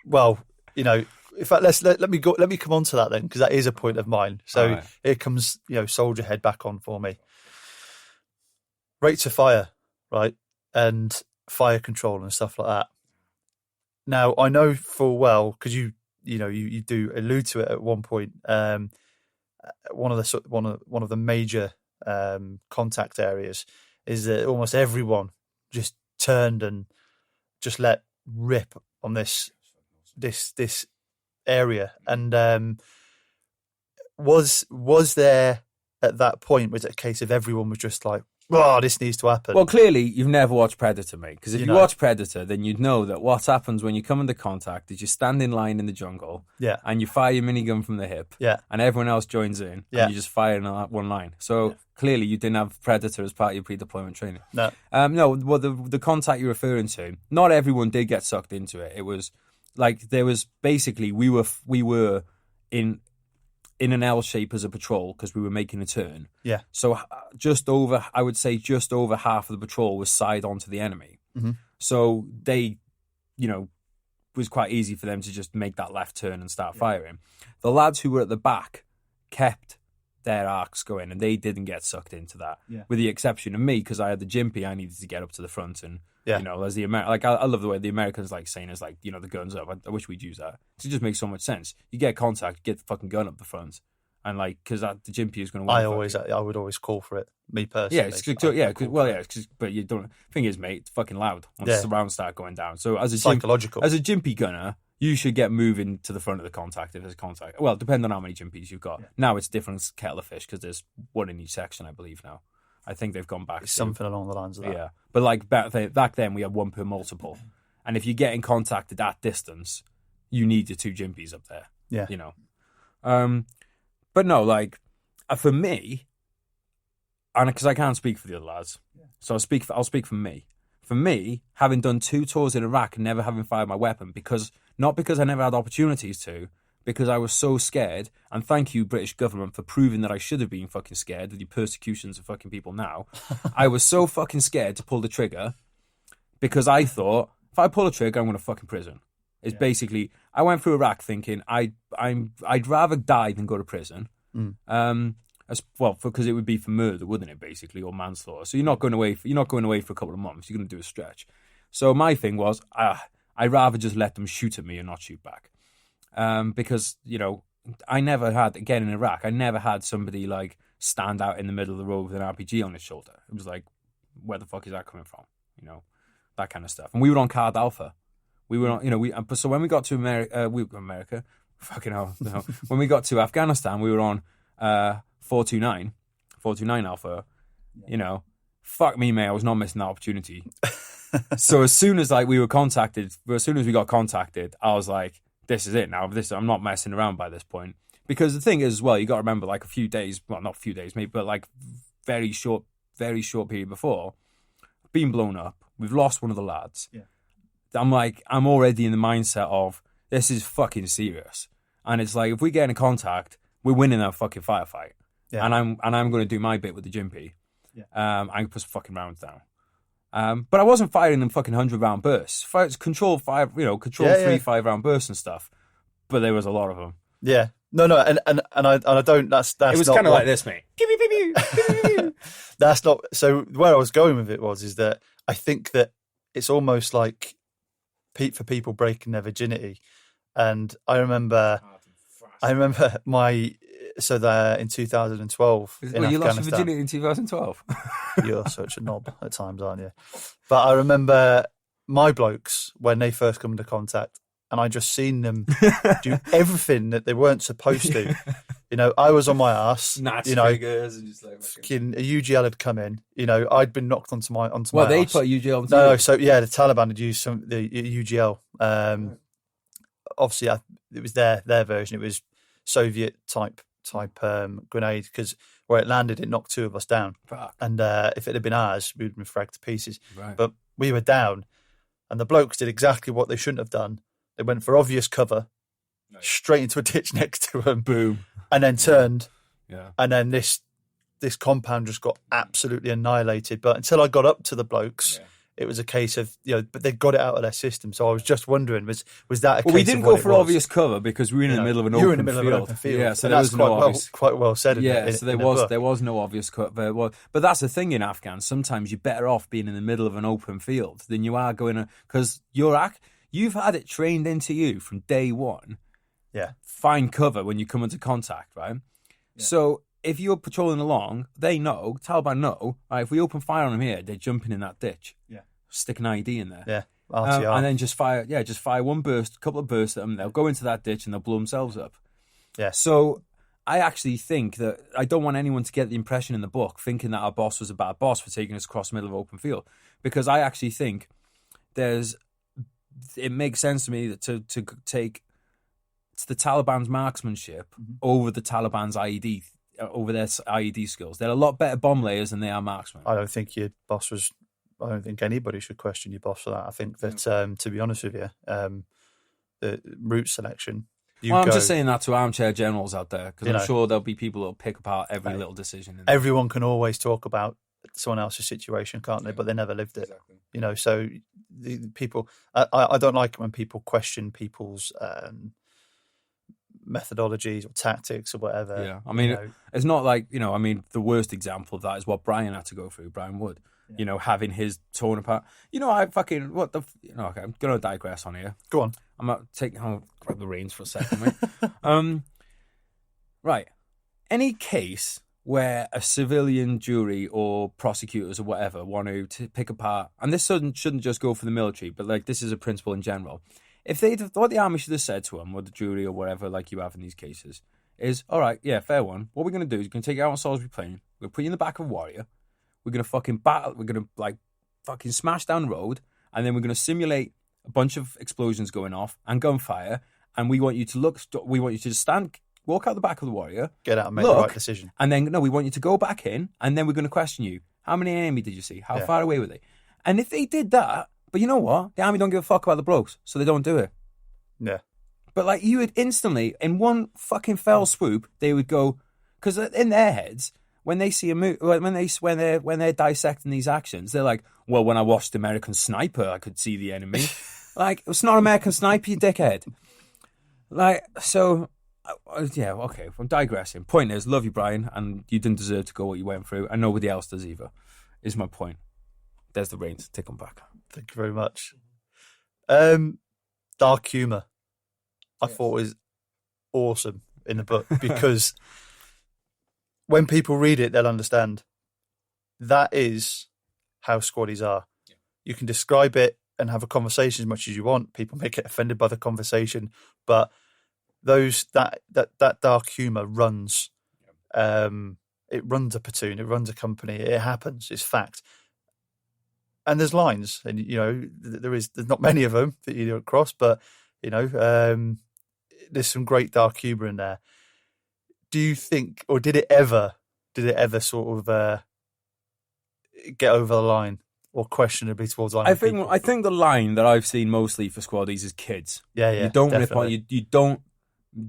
S2: Well, in fact, let me come on to that then, because that is a point of mine. So
S1: right.
S2: Here comes soldier head back on for me. Rates of fire, right, and fire control and stuff like that. Now I know full well, because you do allude to it at one point. One of the major contact areas is that almost everyone just turned and just let rip on this area. And was there at that point, was it a case of everyone was just like, oh, this needs to happen?
S1: Well, clearly you've never watched Predator, mate, because if you watch Predator, then you'd know that what happens when you come into contact is you stand in line in the jungle, and you fire your minigun from the hip, and everyone else joins in, and you just fire in one line. So clearly you didn't have Predator as part of your pre-deployment training.
S2: No.
S1: Well, the contact you're referring to, not everyone did get sucked into it. It was like there was basically we were in an L shape as a patrol, because we were making a turn.
S2: Yeah.
S1: So I would say just over half of the patrol was side onto the enemy.
S2: Mm-hmm.
S1: So they, was quite easy for them to just make that left turn and start firing. The lads who were at the back kept their arcs going, and they didn't get sucked into that.
S2: Yeah.
S1: With the exception of me, because I had the Jimpy, I needed to get up to the front, and as the I love the way the Americans saying is the guns up. I wish we'd use that. It just makes so much sense. You get contact, you get the fucking gun up the front, and because the Jimpy is going to.
S2: I would always call for it. Me personally.
S1: But you don't. Thing is, mate, it's fucking loud once the rounds start going down. So as a
S2: psychological,
S1: as a Jimpy gunner, you should get moving to the front of the contact if there's contact. Well, depending on how many Jimpies you've got. Yeah. Now it's different kettle of fish, because there's one in each section, I believe now. I think they've gone back.
S2: Something along the lines of that.
S1: Yeah. But back then we had one per multiple. And if you get in contact at that distance, you need your 2 Jimpies up there.
S2: Yeah.
S1: But no, for me, and because I can't speak for the other lads, so I'll speak for me. For me, having done 2 tours in Iraq and never having fired my weapon, not because I never had opportunities to, because I was so scared, and thank you, British government, for proving that I should have been fucking scared with your persecutions of fucking people now. I was so fucking scared to pull the trigger, because I thought, if I pull a trigger, I'm going to fucking prison. It's basically, I went through Iraq thinking, I'd rather die than go to prison. Because it would be for murder, wouldn't it, basically, or manslaughter. So you're not going away for a couple of months. You're going to do a stretch. So my thing was, I'd rather just let them shoot at me and not shoot back. Because, I never had, again in Iraq, I never had somebody stand out in the middle of the road with an RPG on his shoulder. It was like, where the fuck is that coming from? That kind of stuff. And we were on Card Alpha. We were on, so when we got to America, fucking hell, no. When we got to Afghanistan, we were on 429 Alpha. Fuck me, mate, I was not missing that opportunity. So as soon as we got contacted, I was like, this is it now. I'm not messing around by this point. Because the thing is, as well, you got to remember, a few days, well, not a few days, maybe, but very short period before, being blown up. We've lost one of the lads.
S2: Yeah.
S1: I'm already in the mindset of, this is fucking serious. And it's if we get in contact, we're winning that fucking firefight. Yeah. And I'm going to do my bit with the Jimpy.
S2: Yeah.
S1: I can put some fucking rounds down. But I wasn't firing them fucking 100-round bursts. Control 3 5-round bursts and stuff. But there was a lot of them.
S2: Yeah. No, and I don't. That's.
S1: It was kind of like this, mate.
S2: That's not. So where I was going with it is that I think that it's almost like for people breaking their virginity, and I remember my So there in 2012 in
S1: Well, you lost your
S2: Afghanistan.
S1: virginity in 2012.
S2: You're such a knob at times, aren't you? But I remember my blokes when they first come into contact, and I just seen them do everything that they weren't supposed to. You know, I was on my ass.
S1: Snatch
S2: you know,
S1: figures and just like
S2: fucking a UGL had come in. You know, I'd been knocked onto my
S1: Well,
S2: my
S1: they
S2: arse.
S1: put UGL on
S2: No,
S1: TV.
S2: so yeah, the Taliban had used the UGL. Obviously, it was their version. It was Soviet type grenade, because where it landed, it knocked 2 of us down.
S1: Fuck.
S2: And if it had been ours, we'd been fragged to pieces.
S1: Right.
S2: But we were down, and the blokes did exactly what they shouldn't have done. They went for obvious cover, straight into a ditch next to them,
S1: Boom,
S2: and then turned.
S1: Yeah.
S2: And then this compound just got absolutely annihilated. But until I got up to the blokes, it was a case of, you know, but they got it out of their system. So I was just wondering, was that a case?
S1: Well, we didn't
S2: of
S1: go
S2: what
S1: for
S2: it was?
S1: obvious cover because we were in the middle of an
S2: You were
S1: open
S2: in the middle
S1: field.
S2: of an open field.
S1: Yeah, so
S2: and
S1: there
S2: that's
S1: was no obvious.
S2: quite well said.
S1: So there was no obvious cover. But that's the thing in Afghan. Sometimes you're better off being in the middle of an open field than you are going because you've had it trained into you from day one.
S2: Yeah.
S1: Find cover when you come into contact, right? Yeah. So if you're patrolling along, Taliban know, right, if we open fire on them here, they're jumping in that ditch.
S2: Yeah.
S1: Stick an IED in there.
S2: Yeah. RTR.
S1: And then just fire one burst, a couple of bursts at them. They'll go into that ditch and they'll blow themselves up.
S2: Yeah.
S1: So I actually think that I don't want anyone to get the impression in the book thinking that our boss was a bad boss for taking us across the middle of open field, because I actually think it makes sense to me to take the Taliban's marksmanship over the Taliban's IED. Over their IED skills. They're a lot better bomb layers than they are marksmen.
S2: I don't think your boss was... I don't think anybody should question your boss for that. I think that, to be honest with you, the route selection...
S1: I'm just saying that to armchair generals out there, because I'm sure there'll be people that'll pick apart every little decision.
S2: Everyone can always talk about someone else's situation, can't they? But they never lived it.
S1: Exactly.
S2: You know, so the people... I don't like it when people question people's... methodologies or tactics or whatever.
S1: Yeah, I mean, it's not like, I mean, the worst example of that is what Brian had to go through, Brian Wood, having his torn apart. Okay, I'm going to digress on here.
S2: Go on.
S1: I'll grab the reins for a second, mate. Right. Any case where a civilian jury or prosecutors or whatever want to pick apart, and this shouldn't just go for the military, but like this is a principle in general. If what the army should have said to them, or the jury, or whatever, like you have in these cases, is, all right, yeah, fair one. What we're going to do is we're going to take you out on Salisbury Plain. We're going to put you in the back of a warrior. We're going to fucking battle. We're going to, fucking smash down the road. And then we're going to simulate a bunch of explosions going off and gunfire. And we want you to just walk out the back of the warrior.
S2: Get out and make the right decision.
S1: And then, we want you to go back in. And then we're going to question you. How many enemy did you see? How far away were they? And if they did that, but you know what? The army don't give a fuck about the blokes, so they don't do it.
S2: Yeah.
S1: But you would instantly, in one fucking fell swoop, they would go, because in their heads, when they see a move, when they're dissecting these actions, they're like, well, when I watched American Sniper, I could see the enemy. It's not American Sniper, you dickhead. Okay, I'm digressing. Point is, love you, Brian, and you didn't deserve to go what you went through, and nobody else does either, is my point. There's the reins. Take them back.
S2: Thank you very much. Dark humour, I thought was awesome in the book, because when people read it, they'll understand. That is how squaddies are. Yeah. You can describe it and have a conversation as much as you want. People may get offended by the conversation, but that dark humour runs. It runs a platoon. It runs a company. It happens. It's fact. And there's lines, and there's not many of them that you don't cross, but there's some great dark humour in there. Do you think, or did it ever sort of get over the line, or questionably towards the line?
S1: I think the line that I've seen mostly for squaddies is kids.
S2: Yeah.
S1: You don't rip on, you don't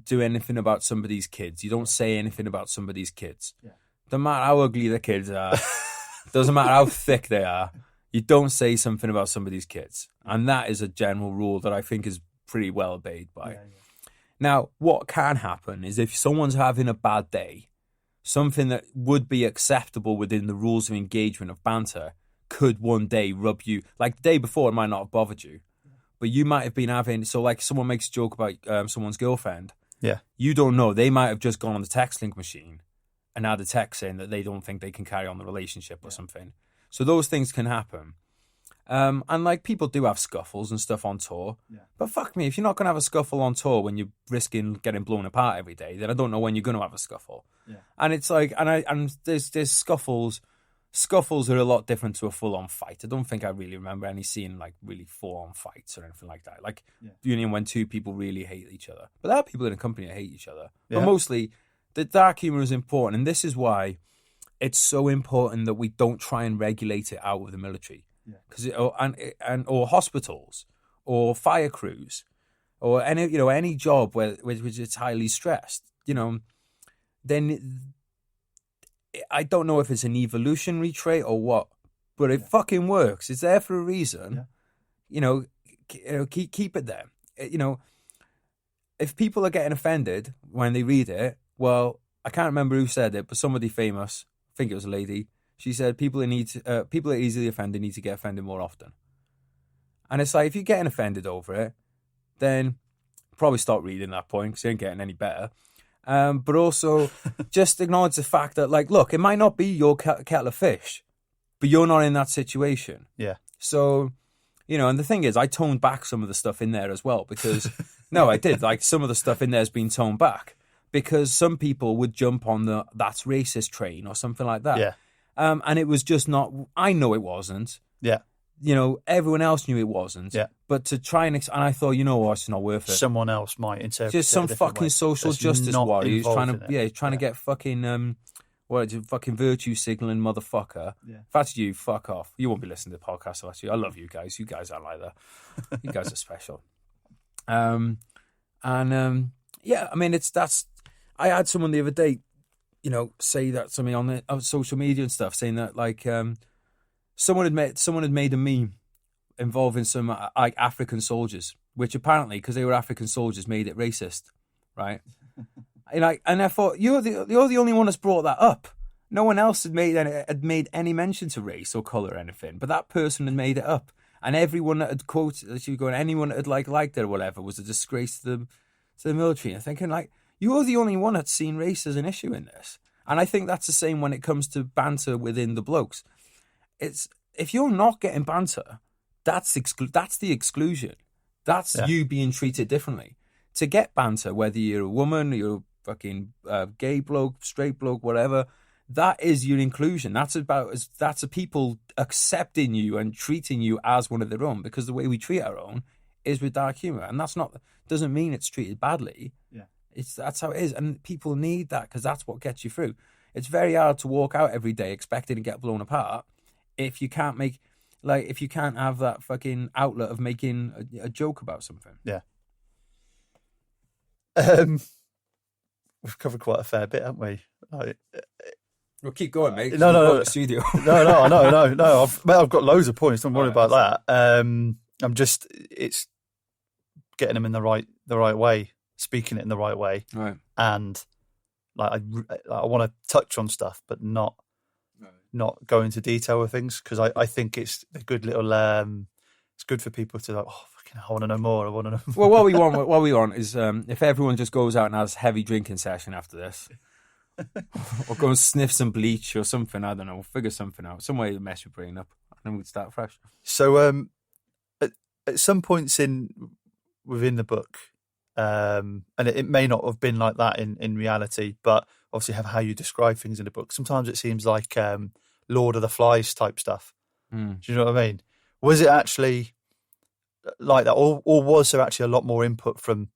S1: do anything about somebody's kids. You don't say anything about somebody's kids. Yeah. Doesn't matter how ugly the kids are. Doesn't matter how thick they are. You don't say something about somebody's kids. And that is a general rule that I think is pretty well obeyed by. Yeah. Now, what can happen is if someone's having a bad day, something that would be acceptable within the rules of engagement of banter could one day rub you. Like the day before, it might not have bothered you. But you might have been having... So someone makes a joke about someone's girlfriend,
S2: Yeah.
S1: You don't know. They might have just gone on the text link machine and had a text saying that they don't think they can carry on the relationship or something. So those things can happen. And like people do have scuffles and stuff on tour. Yeah. But fuck me, if you're not going to have a scuffle on tour when you're risking getting blown apart every day, then I don't know when you're going to have a scuffle. Yeah. And it's like, and there's scuffles. Scuffles are a lot different to a full-on fight. I don't think I really remember any seeing like really full-on fights or anything like that. Like, when two people really hate each other. But there are people in a company that hate each other. Yeah. But mostly, the dark humor is important. And this is why it's so important that we don't try and regulate it out of the military. Because or hospitals or fire crews or any job which is highly stressed, then I don't know if it's an evolutionary trait or what, but it fucking works. It's there for a reason. Keep it there. If people are getting offended when they read it, well, I can't remember who said it, but somebody famous, I think it was a lady. She said people are easily offended need to get offended more often. And it's like, if you're getting offended over it, then probably stop reading that point because you ain't getting any better. But also just acknowledge the fact that, like, look, it might not be your kettle of fish, but you're not in that situation.
S2: Yeah.
S1: So, and the thing is, I toned back some of the stuff in there as well because, no, I did. Like, some of the stuff in there has been toned back because some people would jump on the that's racist train or something like that.
S2: Yeah.
S1: And it was just not, I know it wasn't.
S2: Yeah.
S1: Everyone else knew it wasn't.
S2: Yeah.
S1: But to try and I thought, it's not worth it.
S2: Someone else might interpret
S1: just some fucking
S2: way.
S1: social justice warrior who's trying to
S2: Yeah.
S1: get fucking, fucking virtue signaling motherfucker. Yeah. If that's you, fuck off. You won't be listening to the podcast, actually. I love you guys. You guys aren't like that. You guys are special. I mean, I had someone the other day, say that to me on social media and stuff, saying that like someone had made a meme involving some like African soldiers, which apparently because they were African soldiers made it racist, right? and I thought you're the only one that's brought that up. No one else had made any mention to race or color or anything, but that person had made it up, and everyone that had quoted, anyone that had liked it or whatever was a disgrace to the military. And thinking like, you're the only one that's seen race as an issue in this. And I think that's the same when it comes to banter within the blokes. It's if you're not getting banter, that's the exclusion. That's you being treated differently. To get banter, whether you're a woman, you're a fucking gay bloke, straight bloke, whatever, that is your inclusion. That's a people accepting you and treating you as one of their own, because the way we treat our own is with dark humor, and doesn't mean it's treated badly. Yeah. That's how it is, and people need that because that's what gets you through. It's very hard to walk out every day expecting to get blown apart if you can't have that fucking outlet of making a joke about something.
S2: Yeah. We've covered quite a fair bit, haven't we?
S1: We'll keep going, mate.
S2: No.
S1: The studio.
S2: No. I've got loads of points. Don't worry about that. It's getting them in the right way, speaking it in the right way,
S1: right?
S2: And like I want to touch on stuff, but not go into detail with things, because I think it's a good little. It's good for people to like, I want to know more.
S1: Well, what we want is if everyone just goes out and has a heavy drinking session after this, or go and sniff some bleach or something. I don't know. We'll figure something out. Some way to mess your brain up, and then we'd start fresh.
S2: So, at some points within the book, and it may not have been like that in reality, but obviously have how you describe things in the book. Sometimes it seems like Lord of the Flies type stuff. Do you know what I mean? Was it actually like that, or was there actually a lot more input from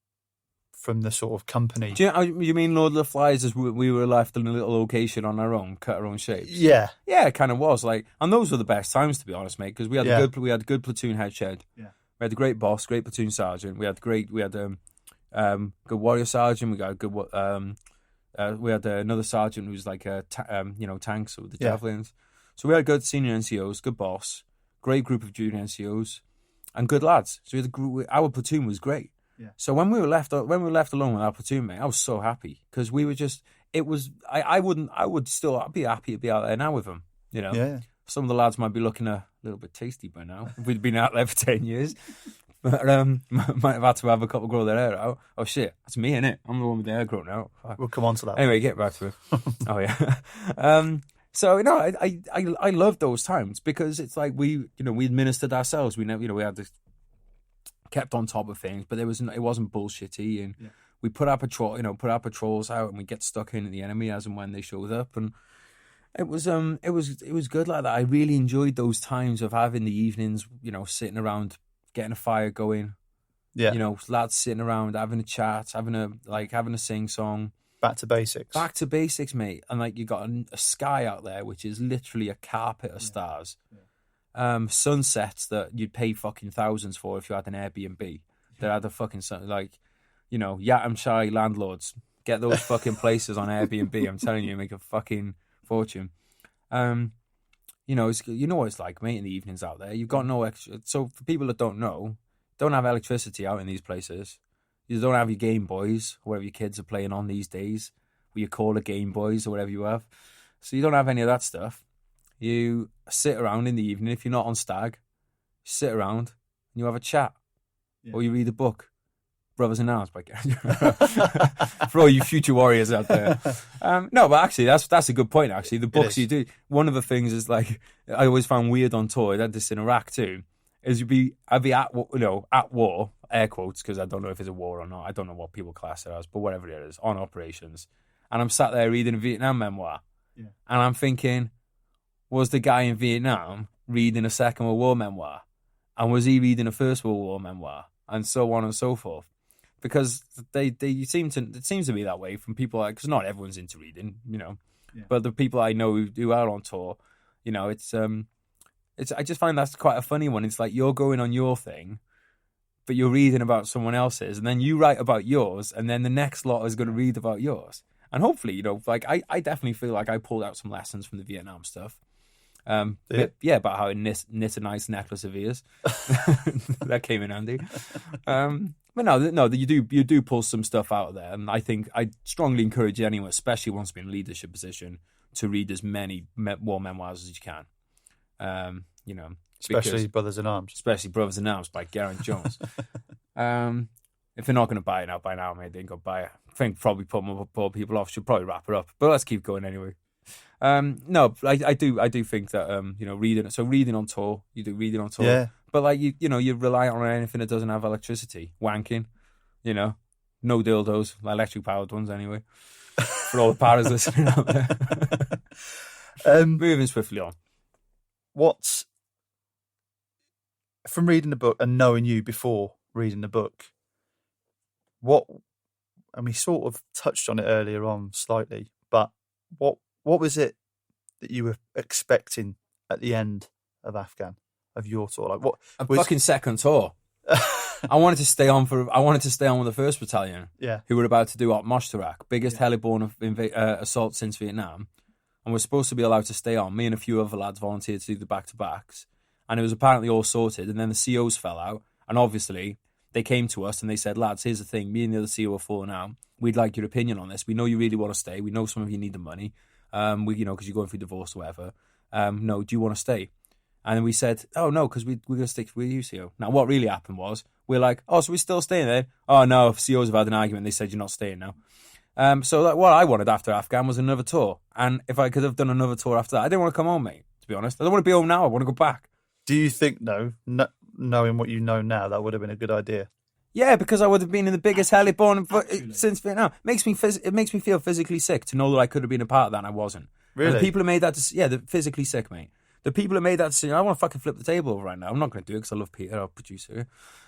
S2: the sort of company?
S1: Do you mean Lord of the Flies as we were left in a little location on our own, cut our own shapes?
S2: Yeah,
S1: it kind of was like, and those were the best times, to be honest, mate, because we had a good platoon head shed. Yeah, we had a great boss, great platoon sergeant. We had good warrior sergeant. We got a good we had another sergeant who was like tanks with the javelins. So we had good senior NCOs, good boss, great group of junior NCOs, and good lads. So our platoon was great. Yeah. So when we were left alone with our platoon mate, I was so happy, because we were just. It was. I would still be happy to be out there now with them. You know.
S2: Yeah.
S1: Some of the lads might be looking a little bit tasty by now if we'd been out there for 10 years. But, might have had to have a couple grow their hair out. Oh shit, that's me, innit? I'm the one with the hair grown out. Fuck.
S2: We'll come on to that.
S1: Anyway, get back to it. Oh yeah. So I love those times because it's like we administered ourselves. We never we had to kept on top of things, but it wasn't bullshitty, and we put our patrols out, and we get stuck in at the enemy as and when they showed up, and it was good like that. I really enjoyed those times of having the evenings, sitting around, getting a fire going.
S2: Yeah.
S1: Lads sitting around, having a chat, having a sing song.
S2: Back to basics.
S1: Back to basics, mate. And like you got a sky out there, which is literally a carpet of stars. Yeah. Sunsets that you'd pay fucking thousands for if you had an Airbnb. That had a fucking Yatamshire landlords. Get those fucking places on Airbnb. I'm telling you, make a fucking fortune. You know what it's like, mate. In the evenings out there, you've got no extra. So for people that don't have electricity out in these places. You don't have your Game Boys, or whatever your kids are playing on these days, or you call it Game Boys, or whatever you have. So you don't have any of that stuff. You sit around in the evening, if you're not on stag, you sit around and you have a chat, or you read a book. Brothers in Arms by Geraint. For all you future warriors out there. No, but actually, that's a good point, actually. The books you do, one of the things is, like, I always found weird on tour, I had this in Iraq too, is I'd be at war, air quotes, because I don't know if it's a war or not. I don't know what people class it as, but whatever it is, on operations. And I'm sat there reading a Vietnam memoir. Yeah. And I'm thinking, was the guy in Vietnam reading a Second World War memoir? And was he reading a First World War memoir? And so on and so forth. Because it seems to be that way from people, because not everyone's into reading, But the people I know who are on tour, I just find that's quite a funny one. It's like you're going on your thing, but you're reading about someone else's, and then you write about yours, and then the next lot is going to read about yours. And hopefully, I definitely feel like I pulled out some lessons from the Vietnam stuff. About how to knit a nice necklace of ears. That came in handy. But no, you do pull some stuff out of there, and I think I strongly encourage anyone, especially once you're in a leadership position, to read as many war memoirs as you can.
S2: Especially Brothers in Arms.
S1: Especially Brothers in Arms by Geraint Jones. If they're not going to buy it by now, mate, they ain't going to buy it. I think probably put people off. Should probably wrap it up. But let's keep going anyway. No, I do think that reading. So reading on tour, you do reading on tour. Yeah. But you rely on anything that doesn't have electricity. Wanking, no dildos, electric powered ones anyway. For all the paras listening out there. Moving swiftly on.
S2: From reading the book and knowing you before reading the book, and we sort of touched on it earlier on slightly, but what was it that you were expecting at the end of your tour? Like what?
S1: Fucking second tour. I wanted to stay on with the 1st Battalion, who were about to do Op Moshtarak, biggest heliborne assault since Vietnam, and we're supposed to be allowed to stay on. Me and a few other lads volunteered to do the back-to-backs, and it was apparently all sorted, and then the COs fell out, and obviously they came to us and they said, lads, here's the thing, me and the other CO are falling out. We'd like your opinion on this. We know you really want to stay. We know some of you need the money, because you're going through divorce or whatever. No, do you want to stay? And then we said, oh, no, because we're going to stick with you, CO. Now, what really happened was, we're like, oh, so we're still staying there? Oh, no, if COs have had an argument, they said you're not staying now. So what I wanted after Afghan was another tour. And if I could have done another tour after that, I didn't want to come home, mate, to be honest. I don't want to be home now. I want to go back.
S2: Do you think, knowing what you know now, that would have been a good idea?
S1: Yeah, because I would have been in the biggest heliborne since Vietnam. It makes me feel physically sick to know that I could have been a part of that and I wasn't.
S2: Really?
S1: And the people who made that decision, they're physically sick, mate. The people who made that decision, I want to fucking flip the table over right now. I'm not going to do it because I love Peter, our producer.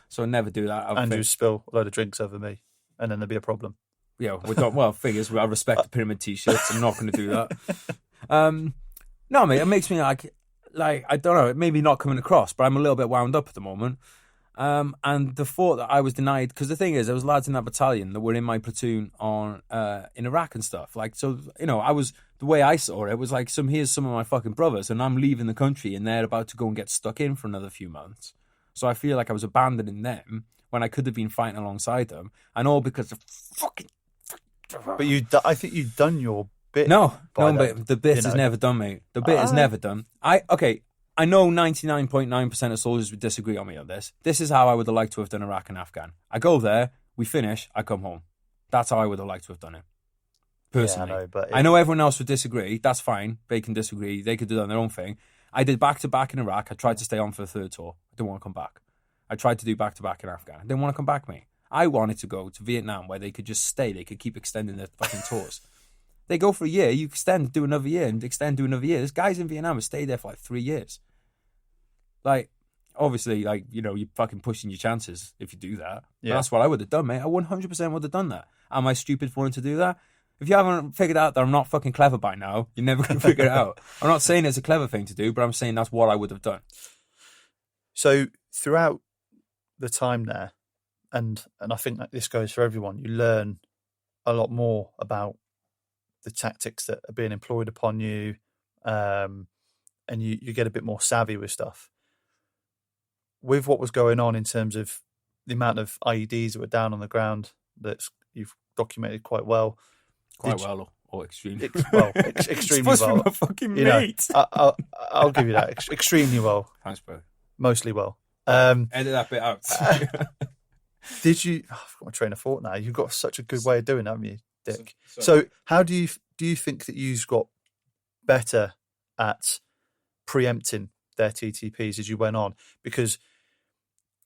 S1: So I never do that.
S2: Andrew spill a load of drinks over me, and then there'd be a problem.
S1: Yeah, figures. I respect the pyramid t-shirts. I'm not going to do that. No, mate, it makes me like I don't know, it may be not coming across, but I'm a little bit wound up at the moment. And the thought that I was denied, because the thing is, there was lads in that battalion that were in my platoon in Iraq and stuff. Like, so, I was, the way I saw it was like, here's some of my fucking brothers, and I'm leaving the country, and they're about to go and get stuck in for another few months. So I feel like I was abandoning them when I could have been fighting alongside them, and all because of fucking.
S2: But I think you've done your bit.
S1: No, but the bit is never done, mate. The bit is never done. I I know 99.9% of soldiers would disagree on me on this. This is how I would have liked to have done Iraq and Afghan. I go there, we finish, I come home. That's how I would have liked to have done it. Personally.
S2: Yeah,
S1: I know everyone else would disagree. That's fine. They can disagree. They could do their own thing. I did back-to-back in Iraq. I tried to stay on for the third tour. I didn't want to come back. I tried to do back-to-back in Afghan. I didn't want to come back, mate. I wanted to go to Vietnam where they could just stay. They could keep extending their fucking tours. They go for a year, you extend, do another year, and extend, do another year. There's guys in Vietnam who stayed there for like 3 years. Like, obviously, like, you know, you're fucking pushing your chances if you do that. Yeah. That's what I would have done, mate. I 100% would have done that. Am I stupid for wanting to do that? If you haven't figured out that I'm not fucking clever by now, you're never going to figure it out. I'm not saying it's a clever thing to do, but I'm saying that's what I would have done.
S2: So throughout the time there, and I think that this goes for everyone, you learn a lot more about the tactics that are being employed upon you, and you get a bit more savvy with stuff. With what was going on in terms of the amount of IEDs that were down on the ground that you've documented quite well.
S1: Or extremely
S2: extremely well.
S1: My fucking mate.
S2: I'll give you that. Extremely well.
S1: Thanks, bro.
S2: Mostly well.
S1: Edit that bit out.
S2: Did you? I've got my train of thought now. You've got such a good way of doing that, haven't you, Dick? So how do you think that you've got better at preempting their TTPs as you went on? Because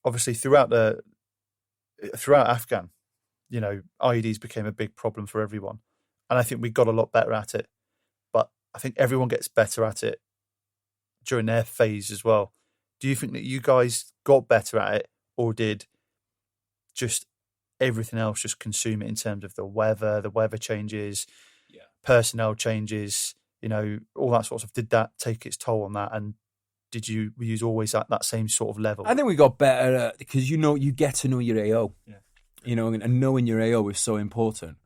S2: obviously throughout Afghan, you know, IEDs became a big problem for everyone. And I think we got a lot better at it. But I think everyone gets better at it during their phase as well. Do you think that you guys got better at it, or did just everything else just consume it in terms of the weather changes, personnel changes, you know, all that sort of stuff? Did that take its toll on that? And were you always at that same sort of level?
S1: I think we got better at, because, you know, you get to know your AO. Yeah. You know, and knowing your AO is so important.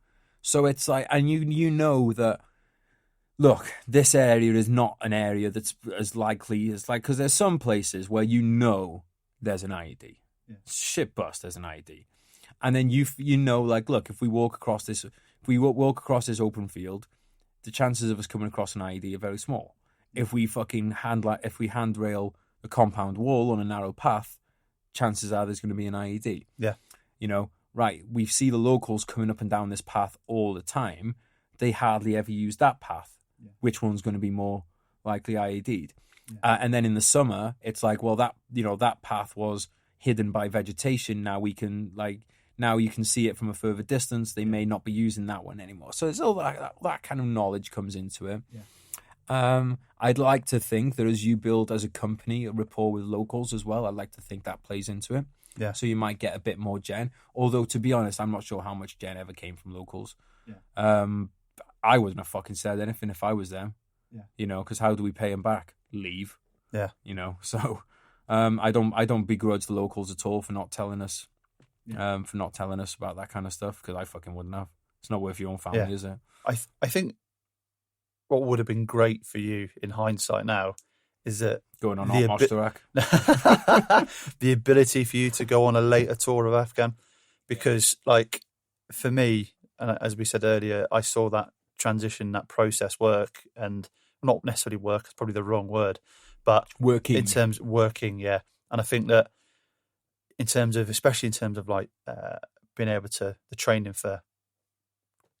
S1: So it's like, and you know that, look, this area is not an area that's as likely as, like, because there's some places where you know there's an IED. Yeah. Shit bust, there's an IED. And then you know, like, look, if we walk across this open field, the chances of us coming across an IED are very small. If we handrail a compound wall on a narrow path, chances are there's going to be an IED. Yeah. You know, right, we see the locals coming up and down this path all the time. They hardly ever use that path. Yeah. Which one's going to be more likely IED'd? Yeah. And then in the summer, it's like, well, that path was hidden by vegetation. Now you can see it from a further distance. They may not be using that one anymore. So it's all that kind of knowledge comes into it. Yeah. I'd like to think that as you build as a company a rapport with locals as well, I'd like to think that plays into it. Yeah. So you might get a bit more gen. Although, to be honest, I'm not sure how much gen ever came from locals. Yeah. I wouldn't have fucking said anything if I was them. Yeah. You know, because how do we pay them back? Leave. Yeah. You know, so I don't begrudge the locals at all for not telling us, about that kind of stuff, because I fucking wouldn't have. It's not worth your own family, is it?
S2: I think what would have been great for you in hindsight now is that
S1: going on Moshtarak.
S2: The ability for you to go on a later tour of Afghan, because, like, for me, and as we said earlier, I saw that transition, that process work, and not necessarily work, it's probably the wrong word, but
S1: working.
S2: In terms of working, yeah. And I think that especially in terms of like being able to, the training for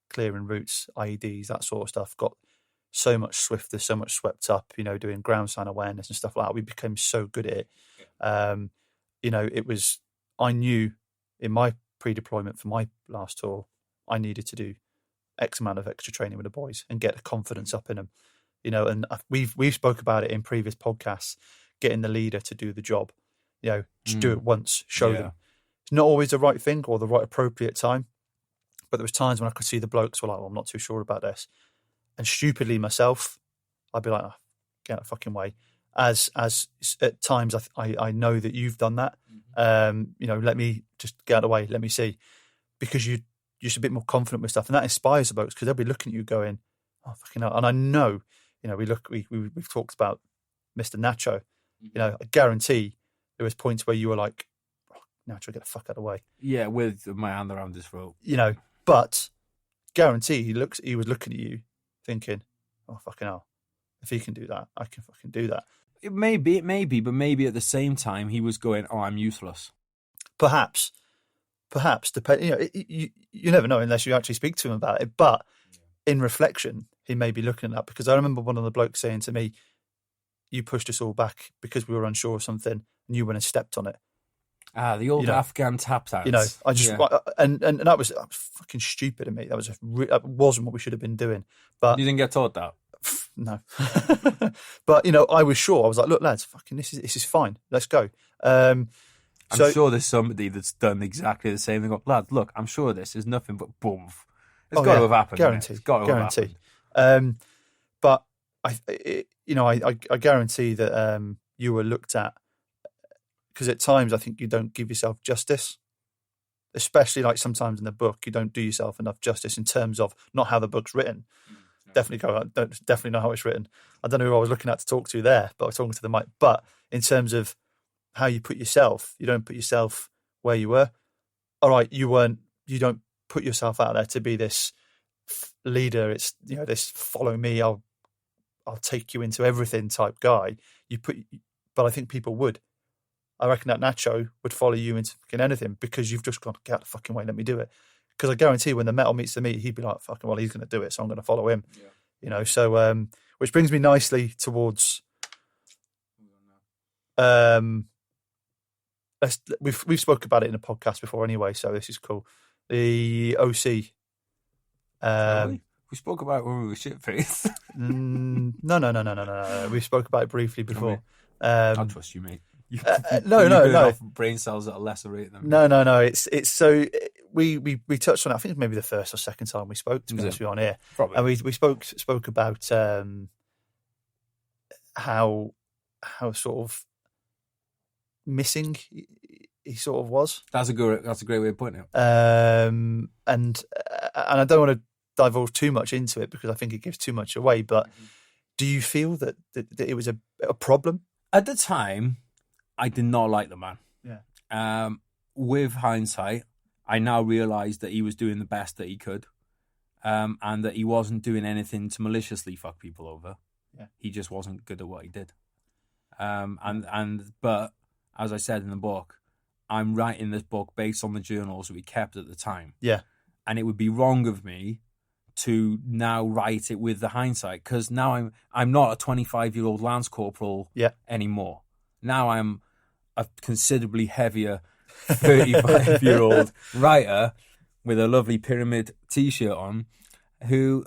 S2: clearing routes, IEDs, that sort of stuff, got so much swifter, so much swept up, you know, doing ground sign awareness and stuff like that. We became so good at it. You know, I knew in my pre-deployment for my last tour, I needed to do X amount of extra training with the boys and get the confidence up in them, you know, and we've spoke about it in previous podcasts, getting the leader to do the job, you know, just do it once, show them. It's not always the right thing or the right appropriate time, but there was times when I could see the blokes were like, well, I'm not too sure about this. And stupidly myself, I'd be like, oh, get out of the fucking way. As at times I know that you've done that. You know, let me just get out of the way, let me see. Because you're just a bit more confident with stuff. And that inspires the blokes, because they'll be looking at you going, oh, fucking hell. And I know, you know, we've talked about Mr. Nacho. You know, I guarantee there was points where you were like, oh, Nacho, get the fuck out of the way.
S1: Yeah, with my hand around his throat.
S2: You know, but guarantee he was looking at you thinking, oh, fucking hell, if he can do that, I can fucking do that.
S1: It may be, but maybe at the same time he was going, "Oh, I'm useless."
S2: Perhaps, depend. You never know unless you actually speak to him about it. But in reflection, he may be looking at that, because I remember one of the blokes saying to me, "You pushed us all back because we were unsure of something, and you went and stepped on it."
S1: The old Afghan tap dance.
S2: I just and that was fucking stupid of me. That wasn't what we should have been doing. But
S1: you didn't get taught that.
S2: No, but I was sure. I was like, "Look, lads, fucking this is fine. Let's go."
S1: I'm sure there's somebody that's done exactly the same thing. Go, lads, look, I'm sure this is nothing but boom. It's got to have happened.
S2: Guarantee.
S1: It's got to
S2: guarantee.
S1: have happened.
S2: But I guarantee that you were looked at, because at times I think you don't give yourself justice, especially like sometimes in the book you don't do yourself enough justice in terms of not how the book's written. Definitely know how it's written. I don't know who I was looking at to talk to there, but I was talking to the mic. But in terms of how you put yourself, you don't put yourself where you were. All right, you don't put yourself out there to be this leader. It's this follow me, I'll take you into everything type guy. But I think people would. I reckon that Nacho would follow you into fucking anything because you've just gone, "Get out of the fucking way, let me do it." Because I guarantee when the metal meets the meat, he'd be like, "Fucking well, he's going to do it, so I'm going to follow him." Yeah. So which brings me nicely towards we've spoke about it in a podcast before anyway, so this is cool. The OC.
S1: We spoke about it when we were shit-faced.
S2: No. We spoke about it briefly before.
S1: I trust you, mate.
S2: No.
S1: Brain cells at a lesser rate than me.
S2: No. It's so we touched on it. I think it was maybe the first or second time we spoke. To be honest, on here,
S1: probably.
S2: And we spoke about how sort of missing he sort of was.
S1: That's a great way of putting it.
S2: And I don't want to divulge too much into it because I think it gives too much away. But do you feel that it was a problem
S1: at the time? I did not like the man.
S2: Yeah.
S1: With hindsight, I now realise that he was doing the best that he could, and that he wasn't doing anything to maliciously fuck people over.
S2: Yeah.
S1: He just wasn't good at what he did. But as I said in the book, I'm writing this book based on the journals that we kept at the time.
S2: Yeah.
S1: And it would be wrong of me to now write it with the hindsight, because now I'm not a 25-year-old Lance Corporal anymore. Now I'm a considerably heavier 35-year-old writer with a lovely pyramid T-shirt on, who,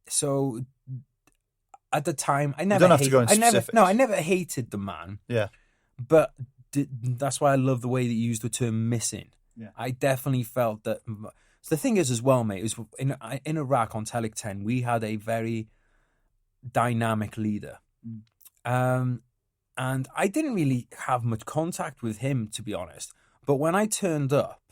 S1: so at the time, I never.
S2: You don't have to go into specifics.
S1: I never hated the man.
S2: Yeah,
S1: but that's why I love the way that you used the term "missing."
S2: Yeah,
S1: I definitely felt that. So the thing is, as well, mate, is in Iraq on Telic 10, we had a very dynamic leader. And I didn't really have much contact with him, to be honest. But when I turned up,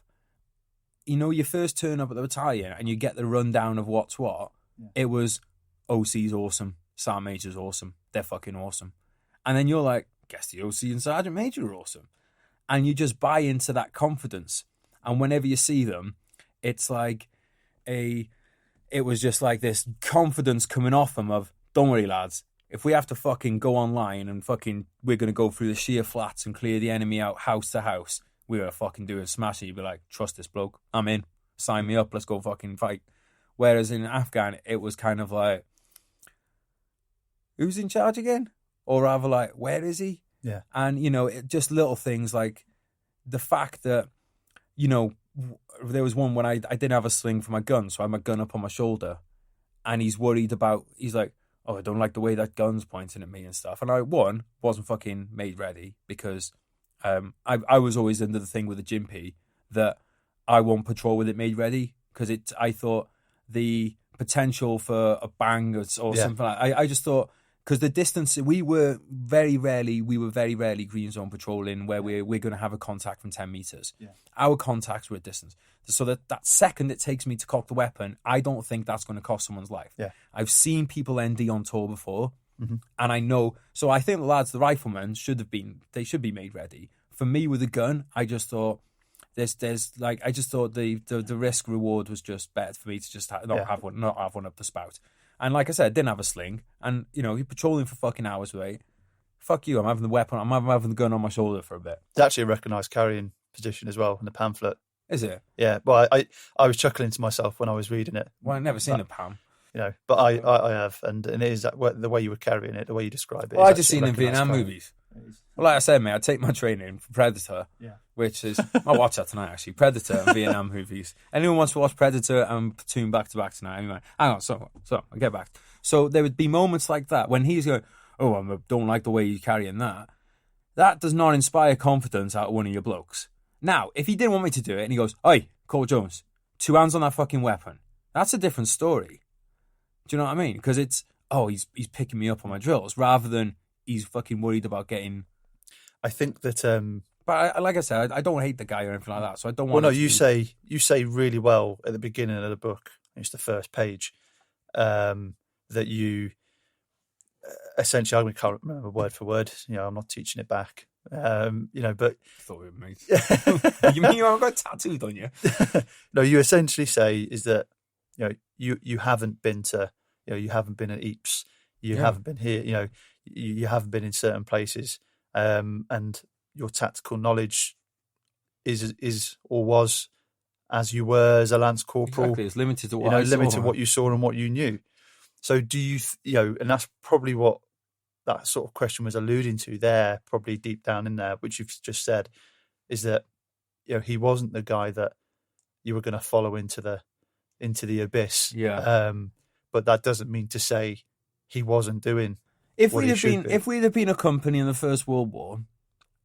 S1: you first turn up at the battalion and you get the rundown of what's what.
S2: Yeah.
S1: It was OC's awesome, Sergeant Major's awesome, they're fucking awesome. And then you're like, guess the OC and Sergeant Major are awesome. And you just buy into that confidence. And whenever you see them, it's like it was just like this confidence coming off them of, don't worry, lads. If we have to fucking go online and we're going to go through the sheer flats and clear the enemy out house to house, we're going to fucking do it, smash it. You'd be like, trust this bloke. I'm in. Sign me up. Let's go fucking fight. Whereas in Afghan, it was kind of like, who's in charge again? Or rather like, where is he?
S2: Yeah.
S1: And, just little things like the fact that, there was one when I didn't have a sling for my gun, so I had my gun up on my shoulder, and he's like, oh, I don't like the way that gun's pointing at me and stuff. And I, wasn't fucking made ready because I was always under the thing with the Jimpy that I won't patrol with it made ready because I thought the potential for a bang or something like I just thought, because the distance, we were very rarely green zone patrolling where we're going to have a contact from 10 meters.
S2: Yeah.
S1: Our contacts were at distance. So that second it takes me to cock the weapon, I don't think that's going to cost someone's life.
S2: Yeah.
S1: I've seen people ND on tour before,
S2: mm-hmm.
S1: and I know. So I think the lads, the riflemen, should be made ready. For me with a gun, I just thought the risk reward was just better for me to just not have one up the spout. And like I said, I didn't have a sling. And, you know, you're patrolling for fucking hours, mate. Fuck you, I'm having the weapon, I'm having the gun on my shoulder for a bit.
S2: It's actually a recognised carrying position as well in the pamphlet.
S1: Is it?
S2: Yeah, but I was chuckling to myself when I was reading it.
S1: Well, I've never seen a PAM.
S2: You know, but I have, and it is the way you were carrying it, the way you describe it.
S1: Well, I just seen it in Vietnam movies. Well, like I said, mate, I take my training for Predator, which is, I'll watch that tonight actually, Predator and Vietnam movies. Anyone wants to watch Predator and Platoon back to back tonight? Anyway, hang on, so I'll get back. So there would be moments like that when he's going, oh, I don't like the way you're carrying that. That does not inspire confidence out of one of your blokes. Now, if he didn't want me to do it and he goes, oi, Cole Jones, 2 hands on that fucking weapon, that's a different story. Do you know what I mean? Because it's, oh, he's picking me up on my drills rather than he's fucking worried about getting...
S2: I think that...
S1: But like I said, I don't hate the guy or anything like that, so I don't want...
S2: Well, no, you say really well at the beginning of the book, it's the first page, that you... essentially, I can't remember word for word, you know, I'm not teaching it back, you know, but...
S1: I thought we were mates. You mean you haven't got tattooed on you?
S2: No, you essentially say is that, you know, you haven't been to, you know, you haven't been at Eeps, you haven't been here, you know, you haven't been in certain places, and your tactical knowledge is or was as you were as a lance corporal.
S1: Exactly, it's limited to what
S2: limited to what you saw and what you knew. So do you, you know, and that's probably what that sort of question was alluding to there, probably deep down in there, which you've just said, is that, you know, he wasn't the guy that you were going to follow into the abyss.
S1: Yeah.
S2: But that doesn't mean to say he wasn't doing
S1: if we'd have been a company in the First World War,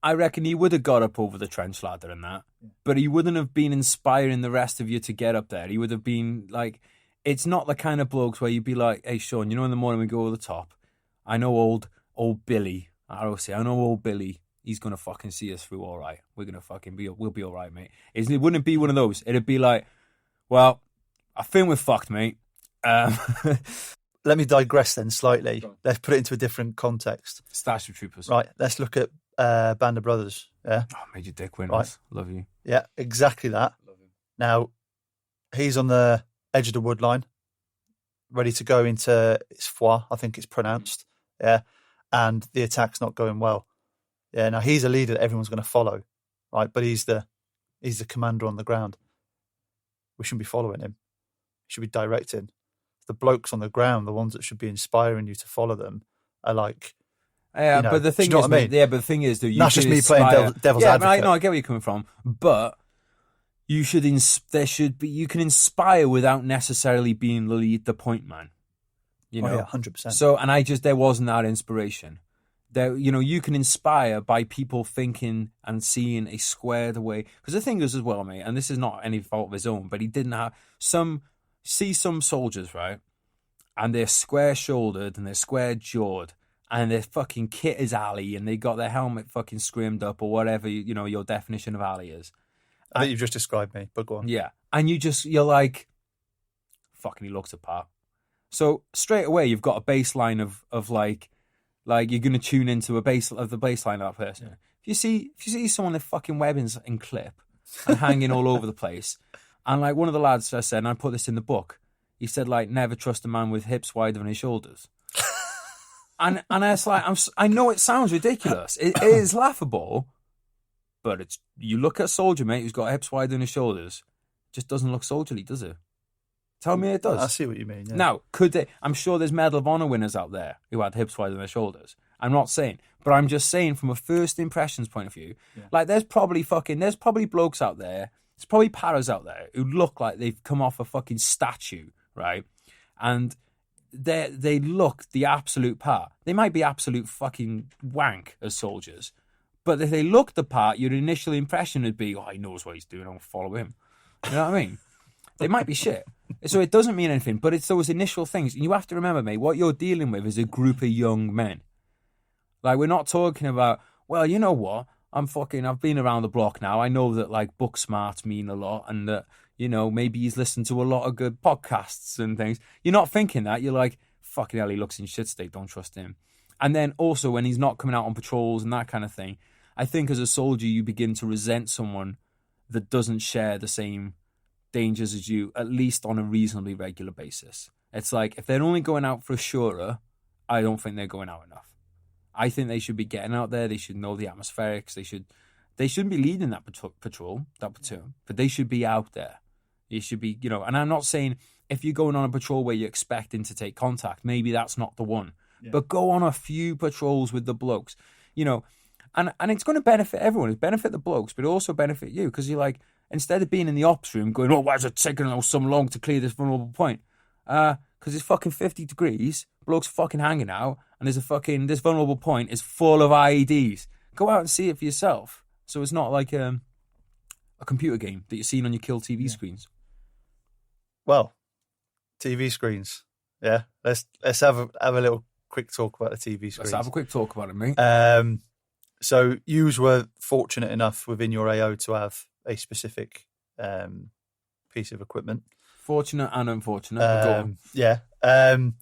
S1: I reckon he would have got up over the trench ladder and that, but he wouldn't have been inspiring the rest of you to get up there. He would have been like, it's not the kind of blokes where you'd be like, hey, Sean, you know, in the morning we go over the top. I know old Billy, ROC, I know old Billy, he's going to fucking see us through all right. We're going to fucking we'll be all right, mate. It wouldn't be one of those. It'd be like, well, I think we're fucked, mate.
S2: Let me digress then slightly. Let's put it into a different context.
S1: Starship Troopers.
S2: Right, let's look at Band of Brothers. Yeah.
S1: Oh, Major Dick Winters.
S2: Right.
S1: Love you.
S2: Yeah, exactly that.
S1: Love him.
S2: Now, he's on the edge of the wood line, ready to go into its foie, I think it's pronounced. Yeah. And the attack's not going well. Yeah. Now he's a leader that everyone's going to follow, right? But he's the commander on the ground. We shouldn't be following him. We should be directing. The blokes on the ground, the ones that should be inspiring you to follow them, are like,
S1: yeah. But the thing is,
S2: I mean?
S1: yeah. But the thing is, that you
S2: that's just me playing devil's advocate.
S1: I get where you're coming from, but you should. There should be. You can inspire without necessarily being the point man. You know,
S2: 100%.
S1: So, and there wasn't that inspiration. There, you know, you can inspire by people thinking and seeing a squared away. Because the thing is as well, mate, and this is not any fault of his own, but he didn't have some soldiers, right? And they're square-shouldered and they're square-jawed and their fucking kit is alley and they got their helmet fucking scrimmed up or whatever, you know, your definition of alley is.
S2: I think you've just described me, but go on.
S1: Yeah. And you're like, fucking he looks apart. So straight away you've got a baseline of like you're going to tune into the baseline of that person. Yeah. If you see someone with fucking weapons in clip and hanging all over the place, and like one of the lads I said, and I put this in the book, he said like, never trust a man with hips wider than his shoulders. and it's like, I know it sounds ridiculous. It is laughable, but it's, you look at a soldier, mate, who's got hips wider than his shoulders, just doesn't look soldierly, does it? Tell me it does.
S2: I see what you mean. Yeah.
S1: Now, I'm sure there's Medal of Honor winners out there who had hips wider than their shoulders. I'm not saying, but I'm just saying from a first impressions point of view, like there's probably blokes out there, there's probably paras out there who look like they've come off a fucking statue, right? And they look the absolute part. They might be absolute fucking wank as soldiers, but if they look the part, your initial impression would be, oh, he knows what he's doing, I'll follow him. You know what I mean? They might be shit. So it doesn't mean anything, but it's those initial things. And you have to remember, mate, what you're dealing with is a group of young men. Like, we're not talking about, well, you know what? I've been around the block now. I know that, like, book smarts mean a lot and that, you know, maybe he's listened to a lot of good podcasts and things. You're not thinking that. You're like, fucking hell, he looks in shit state. Don't trust him. And then also when he's not coming out on patrols and that kind of thing, I think as a soldier, you begin to resent someone that doesn't share the same dangers as you, at least on a reasonably regular basis. It's like, if they're only going out for a shorter, I don't think they're going out enough. I think they should be getting out there. They should know the atmospherics. They shouldn't be leading that platoon, but they should be out there. You should be, and I'm not saying if you're going on a patrol where you're expecting to take contact, maybe that's not the one. Yeah. But go on a few patrols with the blokes, and it's going to benefit everyone. It's benefit the blokes, but also benefit you, because you're like, instead of being in the ops room going, oh, why is it taking so long to clear this vulnerable point? Because it's fucking 50 degrees, blokes fucking hanging out, and this vulnerable point is full of IEDs. Go out and see it for yourself. So it's not like a computer game that you're seeing on your kill TV screens.
S2: Well, TV screens. Yeah, let's have a little quick talk about the TV screens.
S1: Let's have a quick talk about it, mate.
S2: So you were fortunate enough within your AO to have a specific piece of equipment.
S1: Fortunate and unfortunate.
S2: Yeah. Do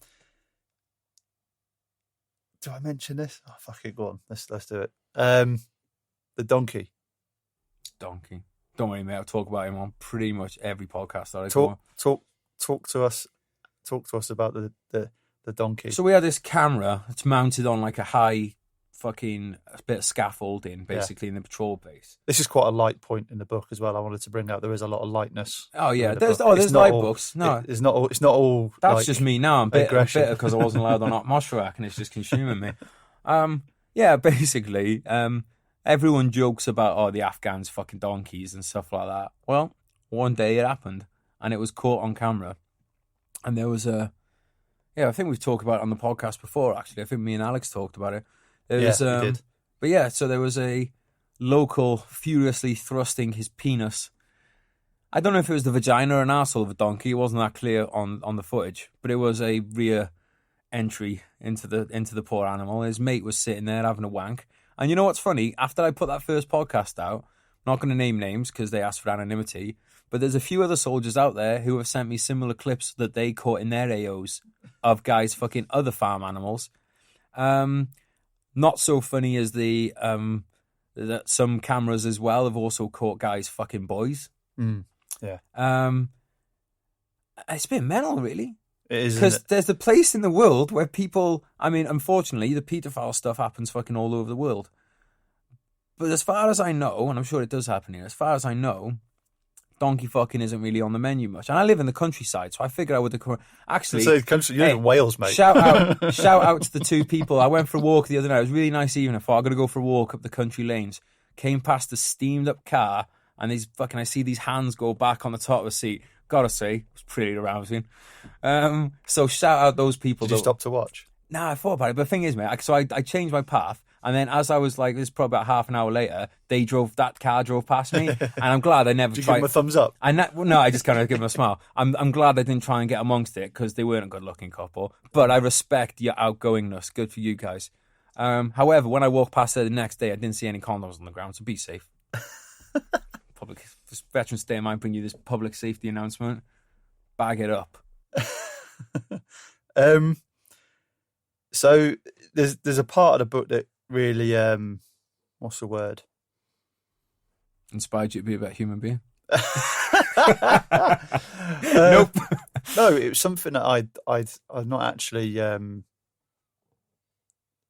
S2: I mention this? Oh, fuck it, go on. Let's do it. The donkey.
S1: Don't worry, mate. I'll talk about him on pretty much every podcast that I
S2: talk to us. Talk to us about the donkey.
S1: So we had this camera. It's mounted on like a high fucking bit of scaffolding, basically, in the patrol base.
S2: This is quite a light point in the book as well. I wanted to bring out there is a lot of lightness.
S1: Oh yeah, there's light books. No,
S2: it's not all.
S1: That's
S2: like,
S1: just me now. I'm bitter because I wasn't allowed on Moshrak and it's just consuming me. Yeah, basically, everyone jokes about the Afghans fucking donkeys and stuff like that. Well, one day it happened and it was caught on camera, and there was I think we've talked about it on the podcast before. Actually, I think me and Alex talked about it. We did. But yeah, so there was a local furiously thrusting his penis. I don't know if it was the vagina or an arsehole of a donkey. It wasn't that clear on the footage, but it was a rear entry into the poor animal. His mate was sitting there having a wank. And you know what's funny? After I put that first podcast out, I'm not going to name names because they asked for anonymity, but there's a few other soldiers out there who have sent me similar clips that they caught in their AOs of guys fucking other farm animals. Not so funny as that some cameras as well have also caught guys fucking boys.
S2: Yeah.
S1: It's been mental, really.
S2: It is,
S1: because there's a place in the world where people. I mean, unfortunately, the paedophile stuff happens fucking all over the world. But as far as I know, and I'm sure it does happen here, as far as I know, donkey fucking isn't really on the menu much. And I live in the countryside, so I figured I would actually.
S2: So you live in Wales, mate.
S1: Shout out to the two people. I went for a walk the other night. It was a really nice evening. I thought I'm gonna go for a walk up the country lanes. Came past a steamed up car, and I see these hands go back on the top of the seat. Gotta say, it was pretty arousing. So shout out those people.
S2: Did you stop to watch?
S1: Nah, I thought about it. But the thing is, mate, so I changed my path. And then as I was like, this is probably about half an hour later, that car drove past me. And I'm glad I never
S2: Did you
S1: tried.
S2: give them a thumbs up?
S1: No, I just kind of give them a smile. I'm glad I didn't try and get amongst it because they weren't a good looking couple. But I respect your outgoingness. Good for you guys. However, when I walked past there the next day, I didn't see any condoms on the ground, so be safe. This Veterans Day, I might bring you this public safety announcement. Bag it up.
S2: So there's a part of the book that really, what's the word?
S1: Inspired you to be a better human being?
S2: Nope. No, it was something that I've not actually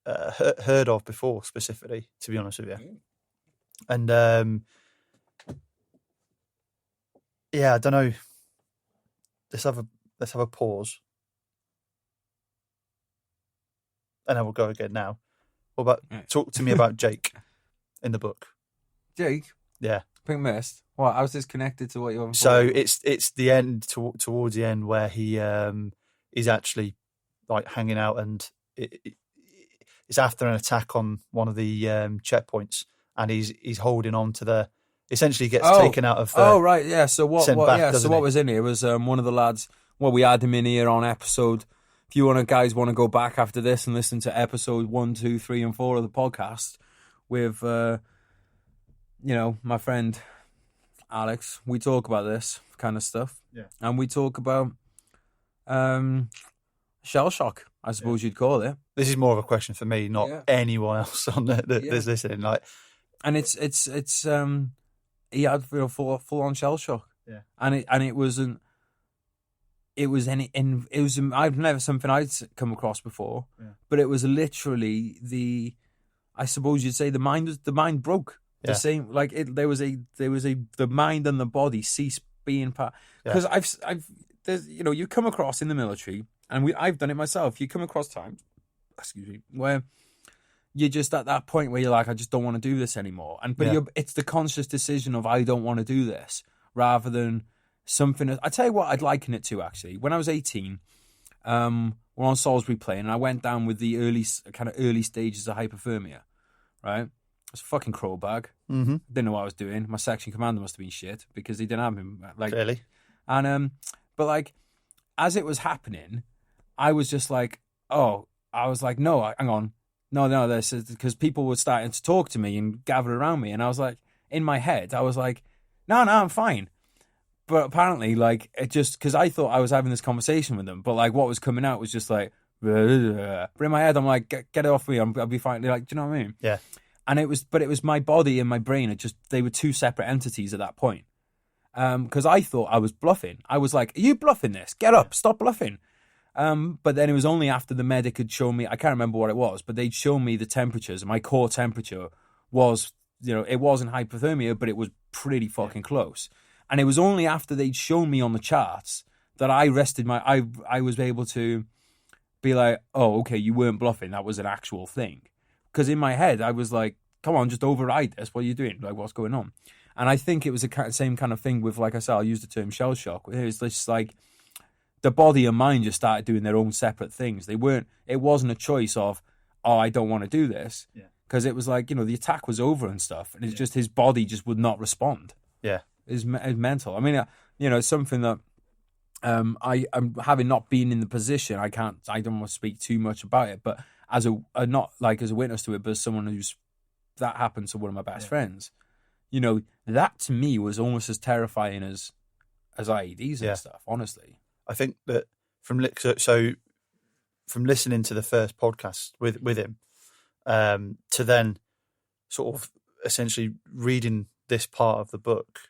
S2: heard of before, specifically, to be honest with you. And I don't know. Let's have a pause, and then we'll go again now. Talk to me about Jake in the book.
S1: Jake?
S2: Yeah.
S1: Pink Mist? What? How's this connected to what you have?
S2: So it's the end, towards the end, where he is actually like hanging out, and it's after an attack on one of the checkpoints, and he's holding on to essentially gets taken out of the...
S1: Oh, right, yeah. So what was in here was one of the lads... Well, we had him in here on episode... If you guys want to go back after this and listen to episode 1, 2, 3, and 4 of the podcast with, my friend Alex, we talk about this kind of stuff.
S2: Yeah.
S1: And we talk about shell shock, I suppose you'd call it.
S2: This is more of a question for me, not anyone else on that's listening. Like,
S1: and it's he had full on shell shock.
S2: Yeah.
S1: And it wasn't. it was I've never something I'd come across before, but it was literally I suppose you'd say the mind broke. The same, like the mind and the body ceased being part. Because there's, you come across in the military, and I've done it myself. You come across times, where you're just at that point where you're like, I just don't want to do this anymore. It's the conscious decision of I don't want to do this, rather than something. I tell you what, I'd liken it to actually. When I was 18, we're on Salisbury Plain, and I went down with the early stages of hypothermia. Right, it was a fucking crow bag.
S2: Mm-hmm.
S1: Didn't know what I was doing. My section commander must have been shit because he didn't have him.
S2: Clearly.
S1: And but like, as it was happening, I was just like, no, hang on. No, this is because people were starting to talk to me and gather around me. And I was like, in my head, I was like, no, I'm fine. But apparently, like, it just, because I thought I was having this conversation with them, but like what was coming out was just like, but in my head, I'm like, get it off me. I'll be fine. They're like, do you know what I mean?
S2: Yeah.
S1: And it was my body and my brain. They were two separate entities at that point. Because I thought I was bluffing. I was like, are you bluffing this? Get up, stop bluffing. But then it was only after the medic had shown me, I can't remember what it was, but they'd shown me the temperatures. And my core temperature was, it wasn't hypothermia, but it was pretty fucking close. And it was only after they'd shown me on the charts that I rested I was able to be like, oh, okay, you weren't bluffing. That was an actual thing. Because in my head, I was like, come on, just override this. What are you doing? Like, what's going on? And I think it was the same kind of thing with, like I said, I'll use the term shell shock. It was just like the body and mind just started doing their own separate things. It wasn't a choice of, oh, I don't want to do this. Because it was like, the attack was over and stuff. And it's just his body just would not respond.
S2: Yeah.
S1: It's mental. I mean, it's something that I'm having not been in the position, I don't want to speak too much about it, but as not like as a witness to it, but as someone that happened to one of my best friends, that to me was almost as terrifying as IEDs and stuff, honestly.
S2: I think that from listening to the first podcast with him, to then sort of essentially reading this part of the book,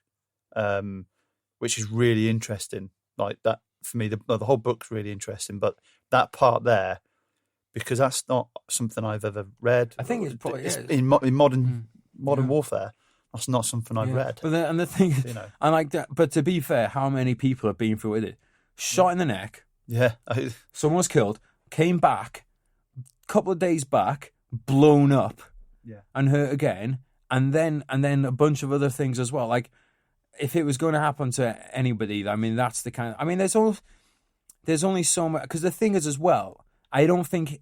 S2: which is really interesting. Like that for me, the whole book's really interesting, but that part there, because that's not something I've ever read.
S1: I think it's probably
S2: in modern warfare. That's not something I've read.
S1: But the thing is, I like that. But to be fair, how many people have been through with it? Shot in the neck.
S2: Yeah.
S1: Someone was killed. Came back. Couple of days back, blown up.
S2: Yeah.
S1: And hurt again. And then a bunch of other things as well. Like, if it was going to happen to anybody, I mean, that's the kind of. I mean, there's only so much. Because the thing is, as well, I don't think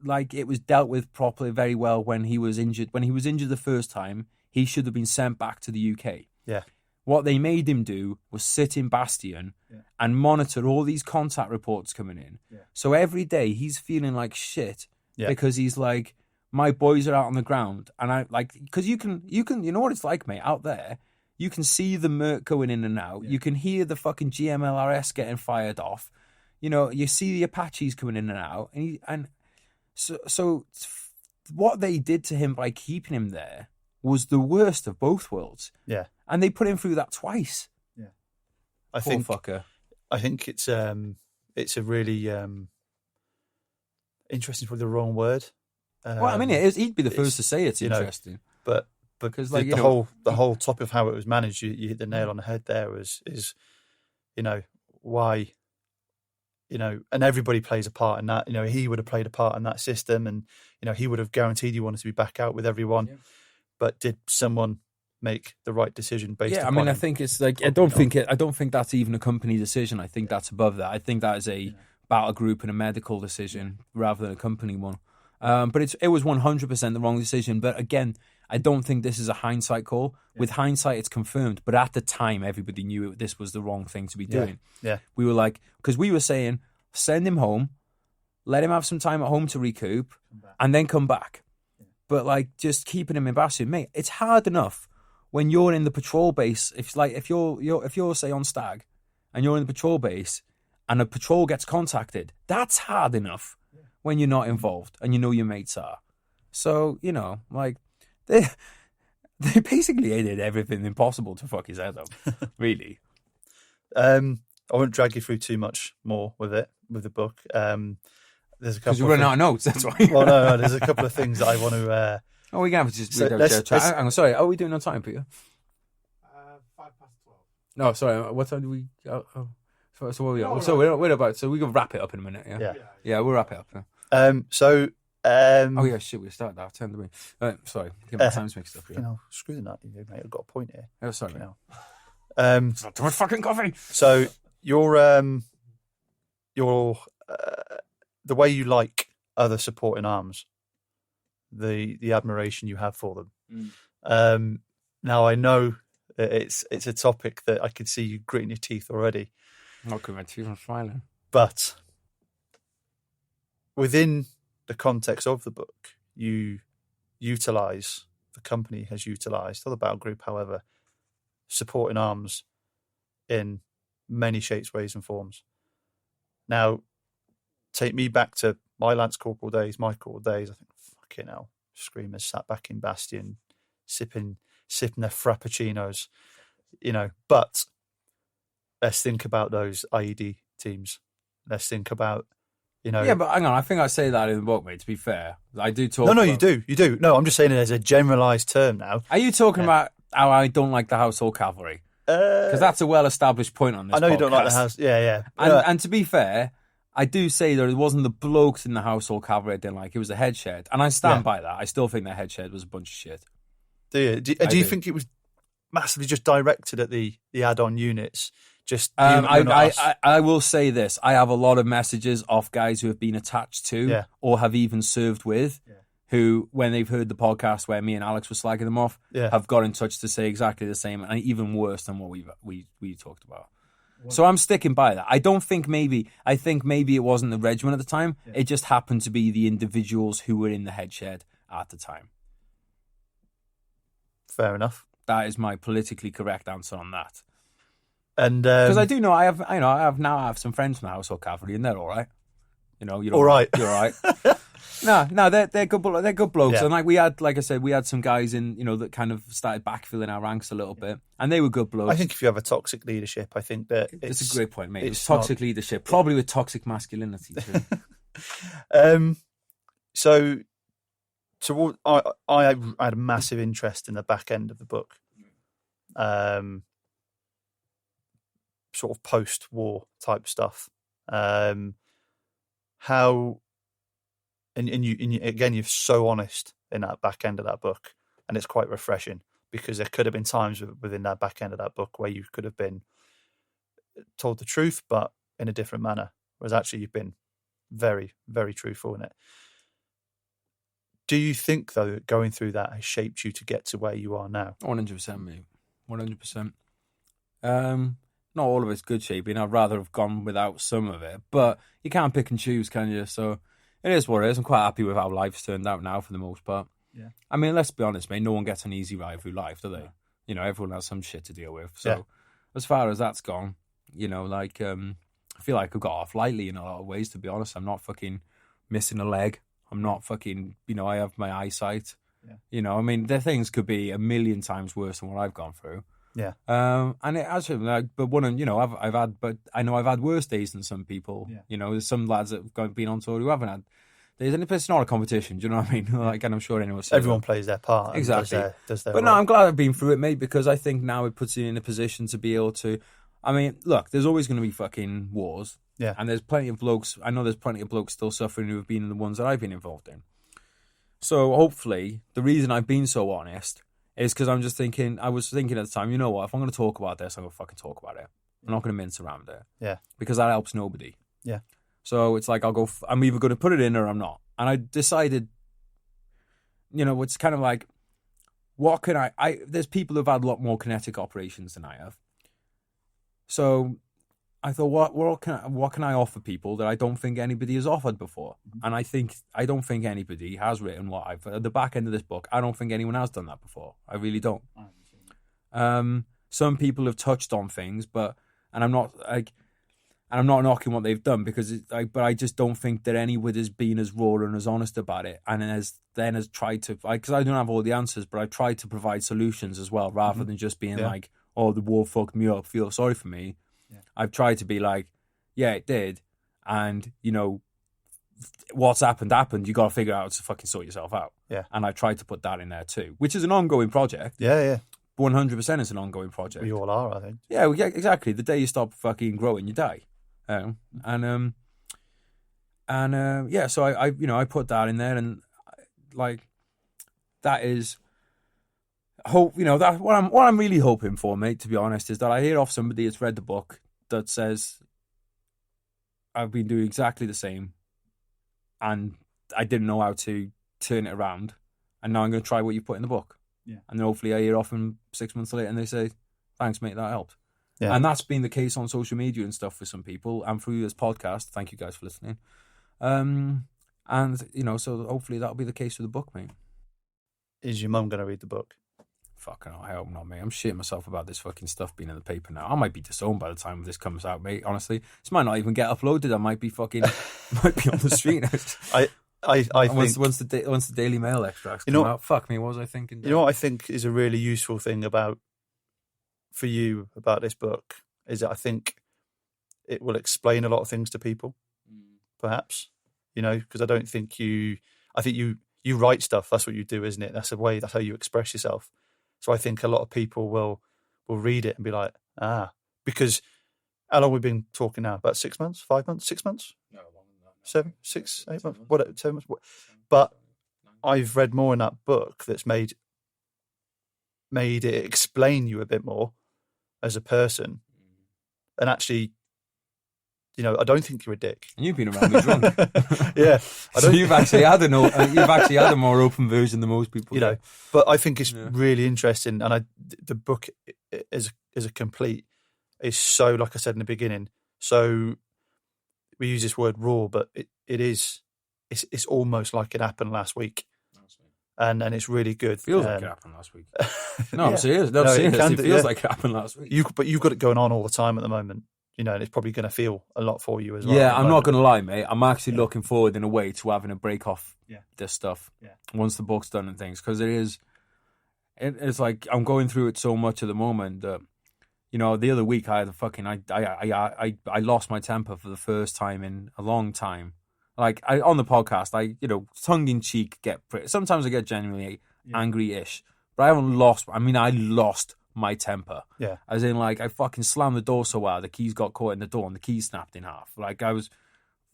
S1: like it was dealt with properly very well when he was injured. When he was injured the first time, he should have been sent back to the UK.
S2: Yeah.
S1: What they made him do was sit in Bastion and monitor all these contact reports coming in. Yeah. So every day he's feeling like shit because he's like, my boys are out on the ground, and I like, because you can, you know what it's like, mate, out there. You can see the Merc going in and out. Yeah. You can hear the fucking GMLRS getting fired off. You see the Apaches coming in and out, so what they did to him by keeping him there was the worst of both worlds. Yeah, and they put him through that twice. Yeah, Poor fucker.
S2: I think it's a really interesting. Probably the wrong word.
S1: Well, I mean, he'd be the first to say it's interesting,
S2: but because like the whole topic of how it was managed, you hit the nail on the head. There is why. And everybody plays a part in that. He would have played a part in that system, and he would have guaranteed he wanted to be back out with everyone. Yeah. But did someone make the right decision based?
S1: Yeah, I mean, I think it's like I don't think that's even a company decision. I think that's above that. I think that is a battle group and a medical decision rather than a company one. But it was 100% the wrong decision. But again, I don't think this is a hindsight call. Yeah. With hindsight, it's confirmed. But at the time, everybody knew this was the wrong thing to be doing.
S2: Yeah.
S1: We were like, because we were saying, send him home, let him have some time at home to recoup, and then come back. Yeah. But like, just keeping him in Bastion, mate, it's hard enough when you're in the patrol base. If you're say on Stag, and you're in the patrol base, and a patrol gets contacted, that's hard enough when you're not involved and your mates are. So like. They basically did everything impossible to fuck his head up, really.
S2: I won't drag you through too much more with the book. There's a couple.
S1: Because you're running out of notes. That's why.
S2: Well, no, there's a couple of things that I want to.
S1: Oh, we can have just
S2: So
S1: read
S2: let's-
S1: chat. I'm sorry. Are we doing on time, Peter?
S3: 12:05.
S1: No, sorry. What time do we? So what are we on? So we're about. So we can wrap it up in a minute. Yeah. Yeah, we'll wrap it up. Yeah. Oh yeah, shit. We started that 10 to me. Sorry, get my times mixed up.
S2: You know, screw the nut, mate. I've got a point here.
S1: Oh, sorry.
S2: You know.
S1: It's not too much fucking coffee.
S2: So your the way you like other supporting arms, the admiration you have for them. Now I know that it's a topic that I could see you gritting your teeth already.
S1: Not good, my teeth are smiling.
S2: But within the context of the book, you utilise, the company has utilised, or the battle group, however, supporting arms in many shapes, ways and forms. Now, take me back to my Lance Corporal days, my Corporal days. I think, fucking hell, screamers sat back in Bastion, sipping their frappuccinos, you know. But let's think about those IED teams. Let's think about, you know.
S1: Yeah, but hang on. I think I say that in the book, mate. To be fair, I do talk.
S2: No,
S1: about...
S2: you do. No, I'm just saying it as a generalised term now.
S1: Are you talking about how I don't like the household cavalry? Because that's a well-establised point on this.
S2: I know
S1: podcast.
S2: you don't like the house. Yeah.
S1: And to be fair, I do say that it wasn't the blokes in the household cavalry I didn't like. It was the head shed, and I stand by that. I still think the head shed was a bunch of shit.
S2: Do you? Do you think it was massively just directed at the add-on units? Just
S1: I will say this: I have a lot of messages off guys who have been attached to or have even served with, who, when they've heard the podcast where me and Alex were slagging them off, have got in touch to say exactly the same and even worse than what we talked about. So I'm sticking by that. I think maybe it wasn't the regiment at the time. It just happened to be the individuals who were in the head shed at the time.
S2: Fair enough.
S1: That is my politically correct answer on that.
S2: And
S1: because I do know I have some friends from the household cavalry and they're all right. You know, you're
S2: all right.
S1: You're all right. No, they're good. They're good blokes, and like I said, we had some guys in, you know, that kind of started backfilling our ranks a little bit, and they were good blokes.
S2: I think if you have a toxic leadership, I think that
S1: it's a great point, mate. It's toxic leadership, probably with toxic masculinity too.
S2: So I had a massive interest in the back end of the book, sort of post-war type stuff. How. And you, again, you're so honest in that back end of that book, and it's quite refreshing because there could have been times within that back end of that book where you could have been told the truth, but in a different manner. Whereas actually, you've been very, very truthful in it. Do you think, though, that going through that has shaped you to get to where you are now?
S1: 100%, mate. 100%. Not all of it's good shaping. I'd rather have gone without some of it, but you can't pick and choose, can you? So. It is what it is. I'm quite happy with how life's turned out now for the most part.
S2: Yeah.
S1: I mean, let's be honest, mate. No one gets an easy ride through life, do they? Yeah. You know, everyone has some shit to deal with. So as far as that's gone, you know, like, I feel like I got off lightly in a lot of ways, to be honest. I'm not fucking missing a leg. I'm not fucking, you know, I have my eyesight. Yeah. You know, I mean, the things could be a million times worse than what I've gone through.
S2: Yeah.
S1: And it has been like, but you know, I've had worse days than some people. Yeah. You know, there's some lads that have been on tour who haven't had days, and it's not a competition. Do you know what I mean? Like, and I'm sure everyone
S2: plays their part.
S1: Exactly.
S2: Does their
S1: but no, I'm glad I've been through it, mate, because I think now it puts you in a position to be able to. I mean, look, there's always going to be fucking wars.
S2: Yeah.
S1: And there's plenty of blokes. I know there's plenty of blokes still suffering who have been in the ones that I've been involved in. So hopefully, the reason I've been so honest is because I'm just thinking, I was thinking at the time, you know what, if I'm going to talk about this, I'm going to fucking talk about it. I'm not going to mince around it.
S2: Yeah.
S1: Because that helps nobody.
S2: Yeah.
S1: So it's like, I'm either going to put it in or I'm not. And I decided, you know, it's kind of like, what can there's people who've had a lot more kinetic operations than I have. So I thought, what can I offer people that I don't think anybody has offered before? Mm-hmm. And I don't think anybody has written what at the back end of this book. I don't think anyone has done that before. I really don't. Some people have touched on things, and I'm not knocking what they've done because but I just don't think that anyone has been as raw and as honest about it, and has tried to, because I don't have all the answers, but I've tried to provide solutions as well, rather than just being like, oh, the war fucked me up, feel sorry for me. I've tried to be like, yeah, it did. And, what's happened, you got to figure out how to fucking sort yourself out.
S2: Yeah.
S1: And I tried to put that in there too, which is an ongoing project.
S2: Yeah.
S1: 100% is an ongoing project.
S2: We all are, I think.
S1: Yeah, exactly. The day you stop fucking growing, you die. So I put that in there, and like that is hope. That what I'm really hoping for, mate. To be honest, is that I hear off somebody that's read the book that says I've been doing exactly the same, and I didn't know how to turn it around, and now I'm going to try what you put in the book.
S2: Yeah.
S1: And then hopefully I hear off them 6 months later and they say, thanks, mate, that helped.
S2: Yeah.
S1: And that's been the case on social media and stuff for some people, and through this podcast. Thank you guys for listening. So hopefully that'll be the case with the book, mate.
S2: Is your mum going to read the book?
S1: Fucking hell, I hope not, mate. I'm shitting myself about this fucking stuff being in the paper now. I might be disowned by the time this comes out, mate. Honestly, this might not even get uploaded. I might be on the street.
S2: I think
S1: once the Daily Mail extracts come out, fuck me. What was I thinking?
S2: You know what I think is a really useful thing for you about this book is that I think it will explain a lot of things to people, perhaps. Because I don't think I think you write stuff. That's what you do, isn't it? That's how you express yourself. So I think a lot of people will read it and be like, because how long have we been talking now? About 6 months, 5 months, 6 months? No, longer than that. 7, 6, 8 months? What? 7 months? But I've read more in that book that's made it explain you a bit more as a person, and actually, I don't think you're a dick.
S1: And you've been around me drunk.
S2: Yeah.
S1: So you've actually had a more open version than most people.
S2: But I think it's really interesting, and the book as a complete is so, like I said in the beginning. So we use this word raw, but it's almost like it happened last week, and it's really good.
S1: Feels like it happened last week. No, I'm serious. No, it feels like it happened last week.
S2: But you've got it going on all the time at the moment. And it's probably going to feel a lot for you as well.
S1: Yeah, I'm not going to lie, mate. I'm actually looking forward in a way to having a break off this stuff once the book's done and things, because it's like I'm going through it so much at the moment that, the other week I had I lost my temper for the first time in a long time. Like on the podcast, tongue in cheek sometimes I get genuinely angry-ish, but I haven't lost. I lost my temper.
S2: Yeah.
S1: As in, like, I fucking slammed the door so hard the keys got caught in the door and the keys snapped in half. Like, I was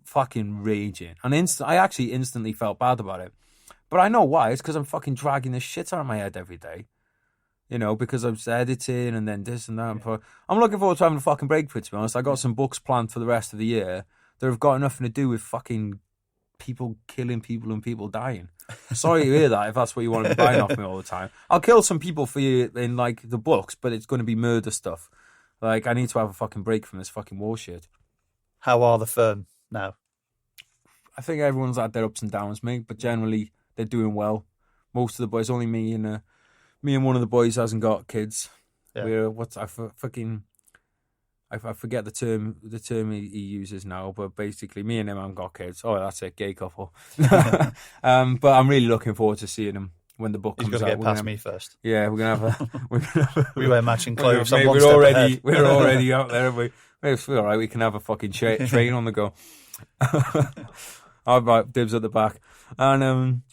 S1: fucking raging. And I actually instantly felt bad about it. But I know why. It's because I'm fucking dragging this shit out of my head every day. Because I'm editing and then this and that. Yeah. I'm looking forward to having a fucking break for it, to be honest. I got some books planned for the rest of the year that have got nothing to do with fucking people killing people and people dying. Sorry to hear that, if that's what you want to be buying off me all the time. I'll kill some people for you in, like, the books, but it's going to be murder stuff. Like, I need to have a fucking break from this fucking war shit.
S2: How are the firm now?
S1: I think everyone's had their ups and downs, mate, but generally they're doing well. Most of the boys, only me and one of the boys hasn't got kids. Yeah. I forget the term he uses now, but basically me and him haven't got kids. Oh, that's it, gay couple. But I'm really looking forward to seeing him when the book comes out.
S2: He's got to get past me first.
S1: Yeah, we're gonna have
S2: we wear matching clothes.
S1: Mate, we're already out there. It's all right. We can have a fucking train on the go. I'll write dibs at the back, and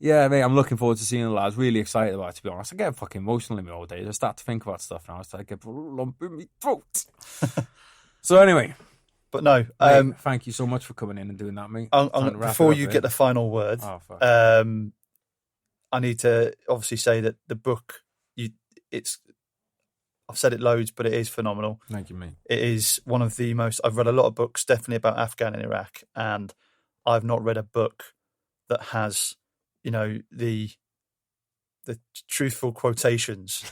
S1: yeah, mate, I'm looking forward to seeing the lads. Really excited about it, to be honest. I get fucking emotional in me all day. I start to think about stuff now. I start to get a lump in my throat. So anyway.
S2: But no.
S1: Mate, thank you so much for coming in and doing that, mate.
S2: Before you get the final word, I need to obviously say that the book, I've said it loads, but it is phenomenal.
S1: Thank you, mate.
S2: It is one of the most, I've read a lot of books, definitely about Afghan and Iraq, and I've not read a book that has, the truthful quotations,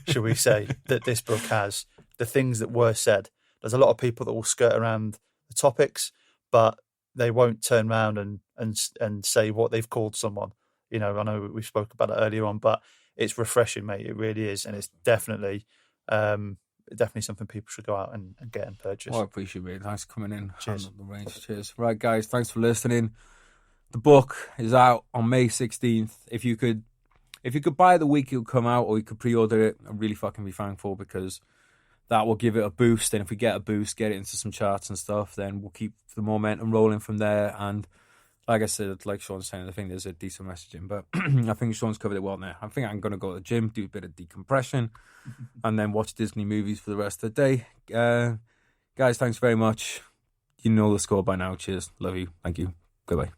S2: shall we say, that this book has, the things that were said. There's a lot of people that will skirt around the topics, but they won't turn around and say what they've called someone. I know we spoke about it earlier on, but it's refreshing, mate. It really is, and it's definitely something people should go out and get and purchase.
S1: I appreciate it. Thanks for coming in.
S2: Cheers.
S1: Cheers. Right, guys, thanks for listening. The book is out on May 16th. If you could buy it the week it'll come out, or you could pre-order it, I'd really fucking be thankful, because that will give it a boost. And if we get a boost, get it into some charts and stuff, then we'll keep the momentum rolling from there. And like I said, like Sean's saying, I think there's a decent messaging, but I think Sean's covered it well there. I think I'm going to go to the gym, do a bit of decompression, and then watch Disney movies for the rest of the day. Guys, thanks very much. You know the score by now. Cheers. Love you. Thank you. Goodbye.